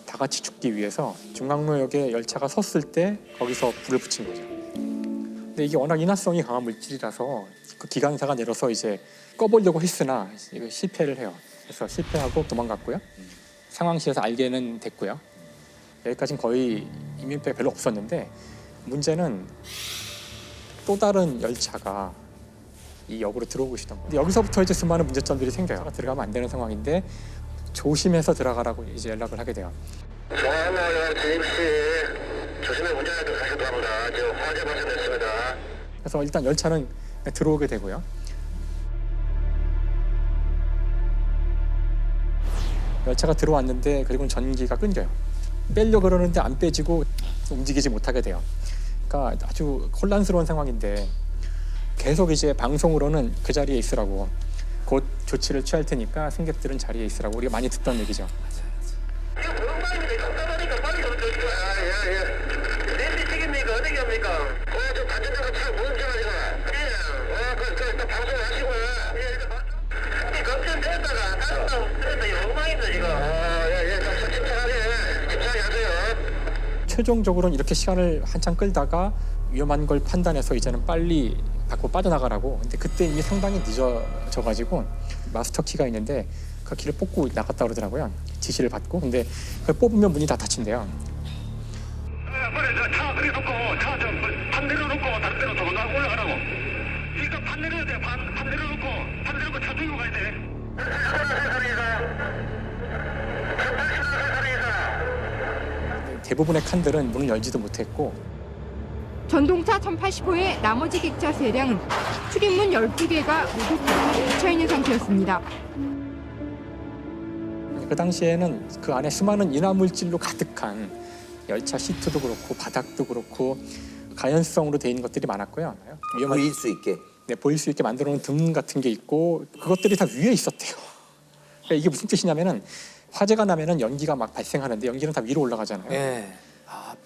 [SPEAKER 11] 다 같이 죽기 위해서 중강로역에 열차가 섰을 때 거기서 불을 붙인 거죠. 근데 이게 워낙 인화성이 강한 물질이라서 그 기관사가 내려서 이제 꺼보려고 했으나 이거 실패를 해요. 그래서 실패하고 도망갔고요. 상황실에서 알게는 됐고요. 여기까지는 거의 인명피해가 별로 없었는데 문제는 또 다른 열차가 이 역으로 들어오고 있었던 거예요. 근데 여기서부터 이제 수많은 문제점들이 생겨요. 들어가면 안 되는 상황인데 조심해서 들어가라고 이제 연락을 하게 돼요.
[SPEAKER 27] 정화로역 진입시 조심히 운전해도 다시 돌아옵니다. 지금 화재 발생됐습니다.
[SPEAKER 11] 그래서 일단 열차는 들어오게 되고요. 열차가 들어왔는데 그리고 전기가 끊겨요. 빼려고 그러는데 안 빼지고 움직이지 못하게 돼요. 그러니까 아주 혼란스러운 상황인데 계속 이제 방송으로는 그 자리에 있으라고 곧 조치를 취할 테니까 승객들은 자리에 있으라고 우리가 많이 듣던 얘기죠. 최종적으로는 이렇게 시간을 한참 끌다가 위험한 걸 판단해서 이제는 빨리 밖으로 빠져나가라고. 근데 그때 이미 상당히 늦어져가지고 마스터 키가 있는데 그 키를 뽑고 나갔다 그러더라고요. 지시를 받고. 근데 그걸 뽑으면 문이 다 닫힌대요.
[SPEAKER 27] 차 그래 놓고 차 좀 반대로 놓고 다른 데로 도망가 올라가라고. 일단 반대로 해야 돼. 반대로 놓고 차 들고 가야 돼.
[SPEAKER 11] 대부분의 칸들은 문을 열지도 못했고
[SPEAKER 2] 전동차 1080호의 나머지 객차 세량은 출입문 12개가 모두 닫혀있는 상태였습니다.
[SPEAKER 11] 그 당시에는 그 안에 수많은 인화물질로 가득한 열차 시트도 그렇고 바닥도 그렇고 가연성으로 돼 있는 것들이 많았고요.
[SPEAKER 5] 보일 수 있게.
[SPEAKER 11] 네, 보일 수 있게 만들어 놓은 등 같은 게 있고 그것들이 다 위에 있었대요. 그러니까 이게 무슨 뜻이냐면은 화재가 나면은 연기가 막 발생하는데 연기는 다 위로 올라가잖아요.
[SPEAKER 6] 네.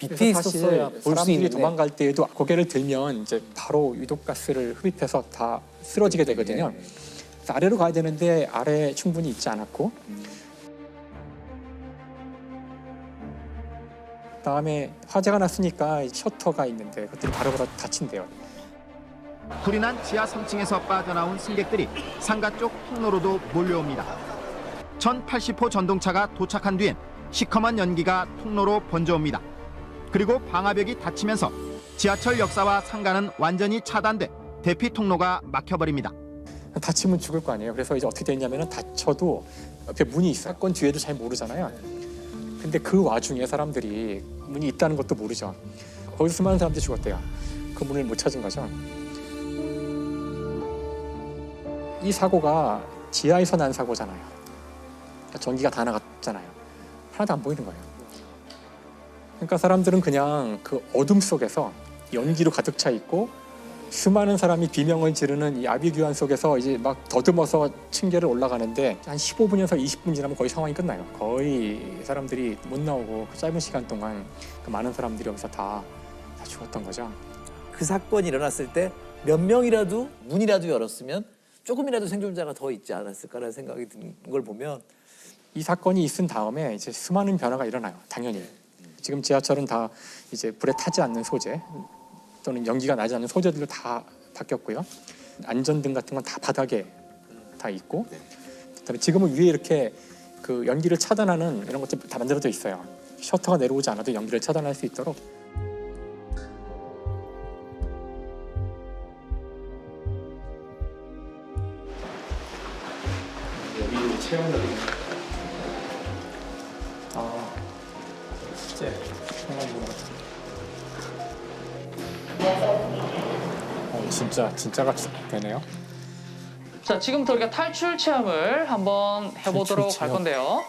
[SPEAKER 6] 밑에 있었어야 볼 수
[SPEAKER 11] 사람들이
[SPEAKER 6] 있는데.
[SPEAKER 11] 도망갈 때에도 고개를 들면 이제 바로 유독가스를 흡입해서 다 쓰러지게 되거든요. 그래서 아래로 가야 되는데 아래에 충분히 있지 않았고 그다음에 화재가 났으니까 셔터가 있는데 그것들이 바로바로 닫힌대요.
[SPEAKER 3] 불이 난 지하 3층에서 빠져나온 승객들이 상가 쪽 통로로도 몰려옵니다. 1080호 전동차가 도착한 뒤엔 시커먼 연기가 통로로 번져옵니다. 그리고 방화벽이 닫히면서 지하철 역사와 상가는 완전히 차단돼 대피 통로가 막혀버립니다.
[SPEAKER 11] 다치면 죽을 거 아니에요. 그래서 이제 어떻게 됐냐면은 다쳐도 옆에 문이 있어요. 사건 뒤에도 잘 모르잖아요. 근데 그 와중에 사람들이 문이 있다는 것도 모르죠. 거기서 수많은 사람들이 죽었대요. 그 문을 못 찾은 거죠. 이 사고가 지하에서 난 사고잖아요. 전기가 다 나갔잖아요. 하나도 안 보이는 거예요. 그러니까 사람들은 그냥 그 어둠 속에서 연기로 가득 차 있고 수많은 사람이 비명을 지르는 이 아비규환 속에서 이제 막 더듬어서 층계를 올라가는데 한 15분에서 20분 지나면 거의 상황이 끝나요. 거의 사람들이 못 나오고 그 짧은 시간 동안 그 많은 사람들이 여기서 다 죽었던 거죠.
[SPEAKER 6] 그 사건이 일어났을 때 몇 명이라도 문이라도 열었으면 조금이라도 생존자가 더 있지 않았을까라는 생각이 든 걸 보면
[SPEAKER 11] 이 사건이 있은 다음에 이제 수많은 변화가 일어나요. 당연히. 지금 지하철은 다 이제 불에 타지 않는 소재 또는 연기가 나지 않는 소재들로 다 바뀌었고요. 안전등 같은 건 다 바닥에 다 있고 그다음에 지금은 위에 이렇게 그 연기를 차단하는 이런 것들 다 만들어져 있어요. 셔터가 내려오지 않아도 연기를 차단할 수 있도록. 여기 체험력이 진짜가 되네요.
[SPEAKER 4] 자, 지금부터 우리가 탈출 체험을 한번 해보도록 할 건데요.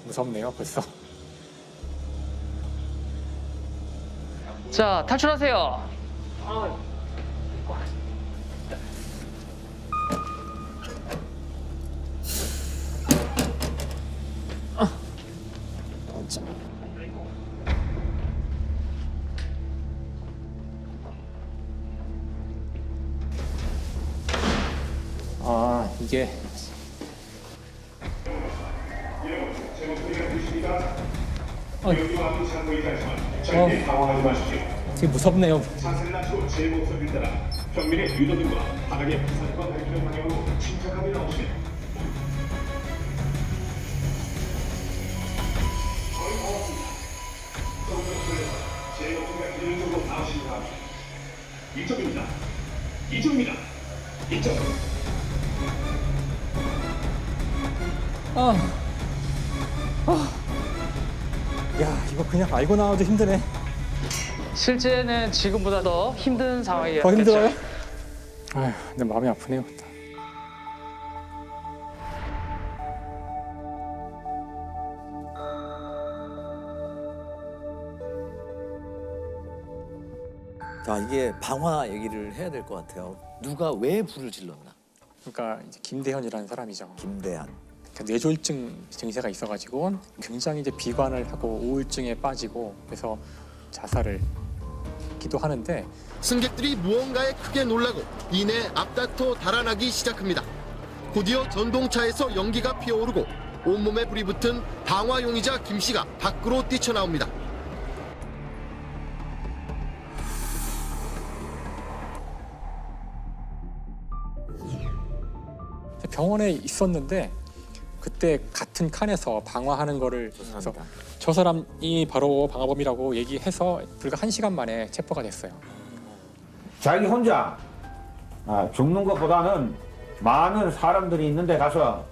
[SPEAKER 11] 무섭네요, 벌써.
[SPEAKER 4] 자, 탈출하세요.
[SPEAKER 11] 이게 되게 무섭네요.
[SPEAKER 27] 자세를 낮추고 제 목소리를 따라 경민의 유도등과 바닥의 부산과 발기는 방향으로 침착하게 나오시면 거의 다 왔습니다. 정면에서 제 목소리가 들리는 쪽으로 나오시기 바랍니다. 이쪽입니다. 이쪽입니다. 이쪽.
[SPEAKER 11] 야, 이거 그냥 알고 나와도 힘드네.
[SPEAKER 4] 실제는 지금보다 더 힘든 상황이에요.
[SPEAKER 11] 더 힘들어요? 아휴, 근데 마음이 아프네요.
[SPEAKER 6] 자, 이게 방화 얘기를 해야 될 것 같아요. 누가 왜 불을 질렀나?
[SPEAKER 11] 그러니까 이제 김대현이라는 사람이죠.
[SPEAKER 6] 김대한.
[SPEAKER 11] 그러니까 뇌졸중 증세가 있어가지고 굉장히 이제 비관을 하고 우울증에 빠지고 그래서 자살을 기도하는데
[SPEAKER 1] 승객들이 무언가에 크게 놀라고 이내 앞다퉈 달아나기 시작합니다. 곧이어 전동차에서 연기가 피어오르고 온몸에 불이 붙은 방화용의자 김 씨가 밖으로 뛰쳐나옵니다.
[SPEAKER 11] 병원에 있었는데 그때 같은 칸에서 방화하는 거를 그래서 저 사람이 바로 방화범이라고 얘기해서 불과 1시간 만에 체포가 됐어요.
[SPEAKER 7] 자기 혼자 죽는 것보다는 많은 사람들이 있는 데 가서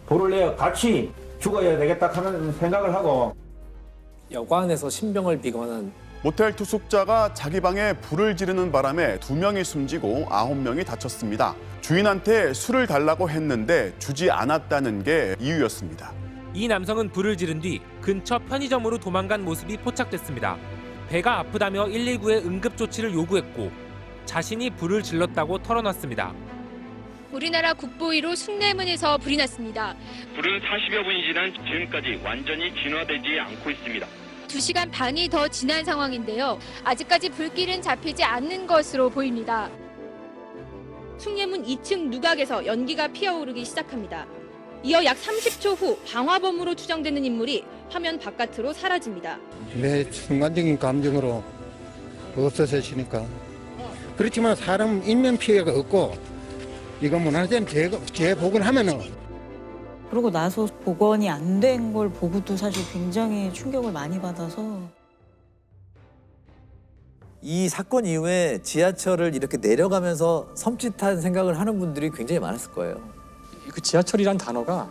[SPEAKER 7] 불을 내어 같이 죽어야 되겠다 하는 생각을 하고
[SPEAKER 6] 여관에서 신병을 비관한
[SPEAKER 8] 모텔 투숙자가 자기 방에 불을 지르는 바람에 2명이 숨지고 9명이 다쳤습니다. 주인한테 술을 달라고 했는데 주지 않았다는 게 이유였습니다.
[SPEAKER 9] 이 남성은 불을 지른 뒤 근처 편의점으로 도망간 모습이 포착됐습니다. 배가 아프다며 119에 응급조치를 요구했고 자신이 불을 질렀다고 털어놨습니다.
[SPEAKER 21] 우리나라 국보위로 숭례문에서 불이 났습니다.
[SPEAKER 27] 불은 40여 분이 지난 지금까지 완전히 진화되지 않고 있습니다.
[SPEAKER 21] 2시간 반이 더 지난 상황인데요. 아직까지 불길은 잡히지 않는 것으로 보입니다. 숭례문 2층 누각에서 연기가 피어오르기 시작합니다. 이어 약 30초 후 방화범으로 추정되는 인물이 화면 바깥으로 사라집니다.
[SPEAKER 22] 내 순간적인 감정으로 없어지니까. 그렇지만 사람 인명 피해가 없고 이거 문화재는 재복원하면은.
[SPEAKER 23] 그러고 나서 복원이 안 된 걸 보고도 사실 굉장히 충격을 많이 받아서.
[SPEAKER 6] 이 사건 이후에 지하철을 이렇게 내려가면서 섬찟한 생각을 하는 분들이 굉장히 많았을 거예요.
[SPEAKER 11] 그 지하철이란 단어가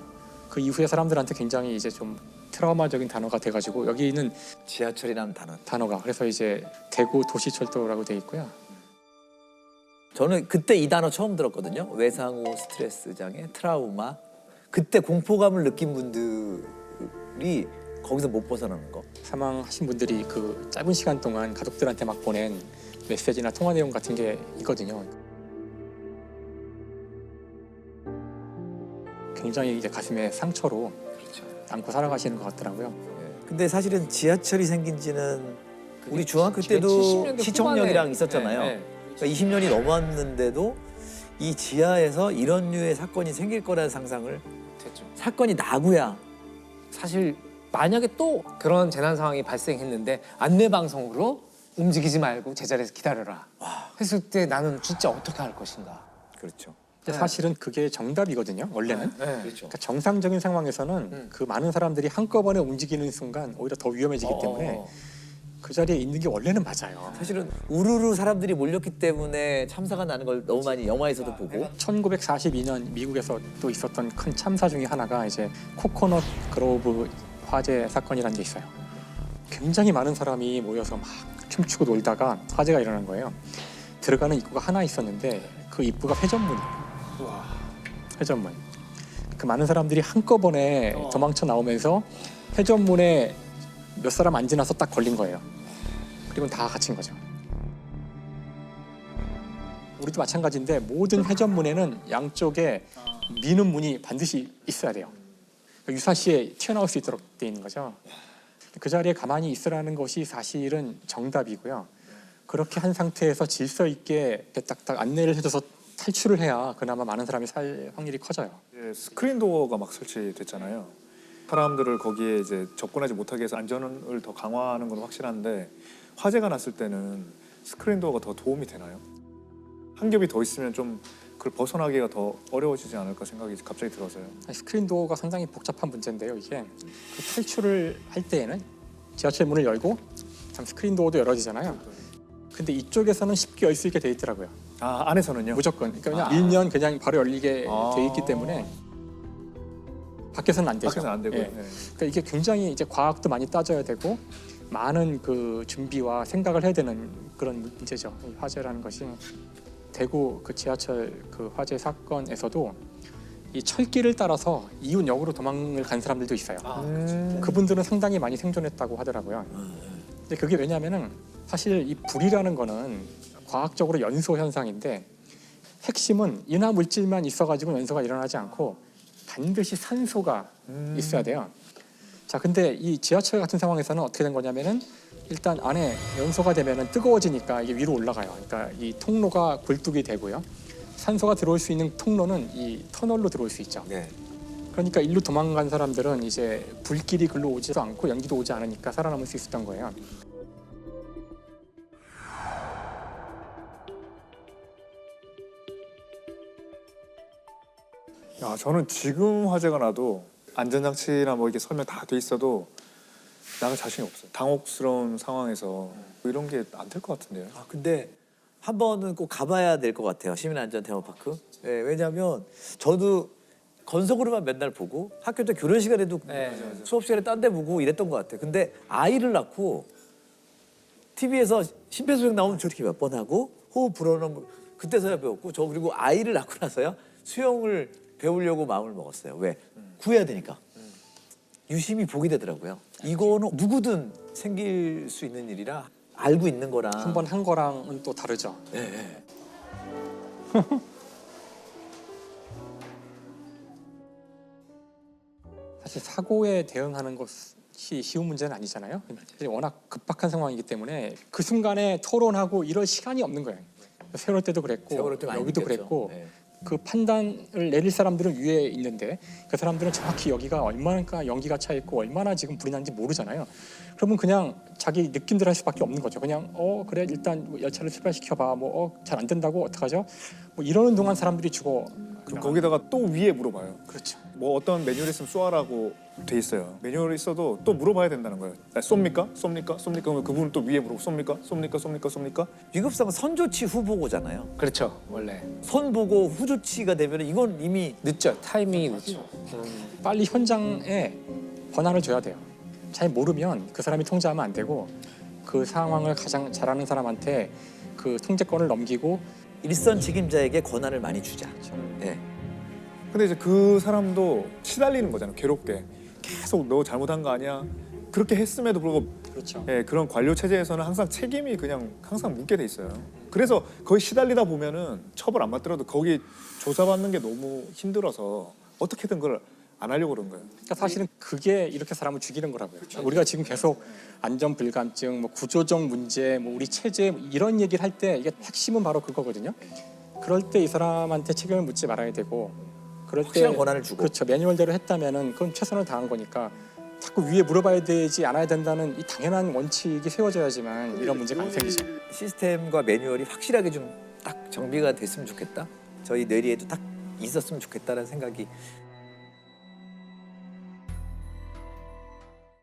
[SPEAKER 11] 그 이후에 사람들한테 굉장히 이제 좀 트라우마적인 단어가 돼가지고 여기는
[SPEAKER 6] 지하철이라는
[SPEAKER 11] 단어가 그래서 이제 대구 도시철도라고 돼 있고요.
[SPEAKER 6] 저는 그때 이 단어 처음 들었거든요. 외상후 스트레스 장애, 트라우마. 그때 공포감을 느낀 분들이 거기서 못 벗어나는 거.
[SPEAKER 11] 사망하신 분들이 그 짧은 시간 동안 가족들한테 막 보낸 메시지나 통화 내용 같은 게 있거든요. 굉장히 이제 가슴에 상처로 안고 살아가시는 것 같더라고요.
[SPEAKER 6] 근데 사실은 지하철이 생긴 지는 우리 중학교 때도 시청역이랑 있었잖아요.
[SPEAKER 11] 네.
[SPEAKER 6] 그러니까 20년이 넘었는데도 이 지하에서 이런 류의 사건이 생길 거라는 상상을
[SPEAKER 28] 됐죠.
[SPEAKER 6] 사건이 나고야
[SPEAKER 28] 사실 만약에 또 그런 재난 상황이 발생했는데 안내 방송으로 움직이지 말고 제자리에서 기다려라 했을 때 나는 진짜 어떻게 할 것인가.
[SPEAKER 6] 그렇죠.
[SPEAKER 11] 근데 사실은 그게 정답이거든요. 원래는.
[SPEAKER 28] 네.
[SPEAKER 11] 그러니까 정상적인 상황에서는 그 많은 사람들이 한꺼번에 움직이는 순간 오히려 더 위험해지기 때문에 그 자리에 있는 게 원래는 맞아요.
[SPEAKER 6] 사실은 우르르 사람들이 몰렸기 때문에 참사가 나는 걸 너무 많이 영화에서도 보고.
[SPEAKER 11] 1942년 미국에서 또 있었던 큰 참사 중에 하나가 이제 코코넛 그로브 화재 사건이라는 게 있어요. 굉장히 많은 사람이 모여서 막 춤추고 놀다가 화재가 일어난 거예요. 들어가는 입구가 하나 있었는데 그 입구가 회전문이에요. 회전문. 그 많은 사람들이 한꺼번에 도망쳐 나오면서 회전문에 몇 사람 안 지나서 딱 걸린 거예요. 그리고 다 갇힌 거죠. 우리도 마찬가지인데 모든 회전문에는 양쪽에 미는 문이 반드시 있어야 돼요. 유사시에 튀어나올 수 있도록 돼 있는 거죠. 그 자리에 가만히 있으라는 것이 사실은 정답이고요. 그렇게 한 상태에서 질서 있게 딱딱 안내를 해줘서 탈출을 해야 그나마 많은 사람이 살 확률이 커져요.
[SPEAKER 29] 스크린 도어가 막 설치됐잖아요. 사람들을 거기에 이제 접근하지 못하게 해서 안전을 더 강화하는 건 확실한데 화재가 났을 때는 스크린 도어가 더 도움이 되나요? 한 겹이 더 있으면 좀 그걸 벗어나기가 더 어려워지지 않을까 생각이 갑자기 들어서요.
[SPEAKER 11] 스크린 도어가 상당히 복잡한 문제인데요. 이게 그 탈출을 할 때에는 지하철 문을 열고 참 스크린 도어도 열어지잖아요. 근데 이쪽에서는 쉽게 열 수 있게 돼 있더라고요.
[SPEAKER 29] 아, 안에서는요?
[SPEAKER 11] 무조건. 그러니까 그냥 밀면 그냥 바로 열리게 돼 있기 때문에 밖에서는 안 되죠.
[SPEAKER 29] 밖에서는 안 되고요.
[SPEAKER 11] 예.
[SPEAKER 29] 네.
[SPEAKER 11] 그러니까 이게 굉장히 이제 과학도 많이 따져야 되고 많은 그 준비와 생각을 해야 되는 그런 문제죠. 이 화재라는 것이. 대구 그 지하철 그 화재 사건에서도 이 철길을 따라서 이웃역으로 도망을 간 사람들도 있어요. 그분들은 상당히 많이 생존했다고 하더라고요. 근데 그게 왜냐하면은 사실 이 불이라는 거는 과학적으로 연소 현상인데 핵심은 인화 물질만 있어가지고 연소가 일어나지 않고 반드시 산소가 있어야 돼요. 자, 근데 이 지하철 같은 상황에서는 어떻게 된 거냐면은 일단 안에 연소가 되면은 뜨거워지니까 이게 위로 올라가요. 그러니까 이 통로가 굴뚝이 되고요. 산소가 들어올 수 있는 통로는 이 터널로 들어올 수 있죠. 그러니까 일로 도망간 사람들은 이제 불길이 글로 오지도 않고 연기도 오지 않으니까 살아남을 수 있었던 거예요.
[SPEAKER 29] 야, 저는 지금 화재가 나도 안전장치나 뭐 이게 설명 다 돼 있어도 나는 자신이 없어요. 당혹스러운 상황에서 뭐 이런 게 안 될 것 같은데요.
[SPEAKER 6] 아, 근데 한 번은 꼭 가봐야 될 것 같아요. 시민안전 테마파크. 예, 왜냐하면 저도 건석으로만 맨날 보고 학교 때 교련 시간에도 수업 시간에 딴 데 보고 이랬던 것 같아요. 근데 아이를 낳고 TV에서 심폐소생 나오면 저렇게 몇 번 하고 호흡 불어넣는 거 그때서야 배웠고 저 그리고 아이를 낳고 나서야 수영을 배우려고 마음을 먹었어요. 왜? 구해야 되니까. 유심히 보게 되더라고요. 이거는 누구든 생길 수 있는 일이라 알고 있는 거랑
[SPEAKER 11] 한 번 한 거랑은 또 다르죠.
[SPEAKER 6] 네.
[SPEAKER 11] 사실 사고에 대응하는 것이 쉬운 문제는 아니잖아요. 워낙 급박한 상황이기 때문에 그 순간에 토론하고 이럴 시간이 없는 거예요. 세월호 때도 그랬고
[SPEAKER 6] 세월호 때 많이
[SPEAKER 11] 여기도
[SPEAKER 6] 느꼈죠.
[SPEAKER 11] 그랬고
[SPEAKER 6] 네.
[SPEAKER 11] 그 판단을 내릴 사람들은 위에 있는데 그 사람들은 정확히 여기가 얼마나 연기가 차 있고 얼마나 지금 불이 나는지 모르잖아요. 그러면 그냥 자기 느낌대로 할 수밖에 없는 거죠. 그냥 그래 일단 열차를 출발시켜봐. 잘 안 된다고 어떡하죠? 뭐 이러는 동안 사람들이 죽어.
[SPEAKER 29] 그럼 거기다가 또 위에 물어봐요.
[SPEAKER 11] 그렇죠.
[SPEAKER 29] 뭐 어떤 매뉴얼 있으면 쏘아라고 돼 있어요. 매뉴얼이 있어도 또 물어봐야 된다는 거예요. 쏩니까? 쏩니까? 쏩니까? 그러면 그분은 또 위에 물어보고 쏩니까? 쏩니까? 쏩니까? 쏩니까?
[SPEAKER 6] 위급상은 선조치 후보고잖아요.
[SPEAKER 11] 그렇죠. 원래.
[SPEAKER 6] 선보고 후조치가 되면 이건 이미
[SPEAKER 11] 늦죠. 타이밍이 늦죠. 빨리 현장에 권한을 줘야 돼요. 잘 모르면 그 사람이 통제하면 안 되고 그 상황을 가장 잘하는 사람한테 그 통제권을 넘기고
[SPEAKER 6] 일선 책임자에게 권한을 많이 주자. 네.
[SPEAKER 29] 근데 이제 그 사람도 시달리는 거잖아요. 괴롭게. 계속 너 잘못한 거 아니야? 그렇게 했음에도 불구하고
[SPEAKER 11] 그렇죠.
[SPEAKER 29] 예, 그런 관료 체제에서는 항상 책임이 그냥 항상 묻게 돼 있어요. 그래서 거의 시달리다 보면은 처벌 안 받더라도 거기 조사받는 게 너무 힘들어서 어떻게든 그걸 안 하려고 그런 거예요.
[SPEAKER 11] 그러니까 사실은 그게 이렇게 사람을 죽이는 거라고요. 우리가 지금 계속 안전 불감증, 뭐 구조적 문제, 뭐 우리 체제 이런 얘기를 할 때 이게 핵심은 바로 그거거든요. 그럴 때 이 사람한테 책임을 묻지 말아야 되고 그럴
[SPEAKER 6] 확실한
[SPEAKER 11] 때
[SPEAKER 6] 권한을 주고.
[SPEAKER 11] 그렇죠. 매뉴얼대로 했다면은 그건 최선을 다한 거니까 자꾸 위에 물어봐야 되지 않아야 된다는 이 당연한 원칙이 세워져야지만 이런 문제가 안 생기죠.
[SPEAKER 6] 시스템과 매뉴얼이 확실하게 좀 딱 정비가 됐으면 좋겠다. 저희 뇌리에도 딱 있었으면 좋겠다라는 생각이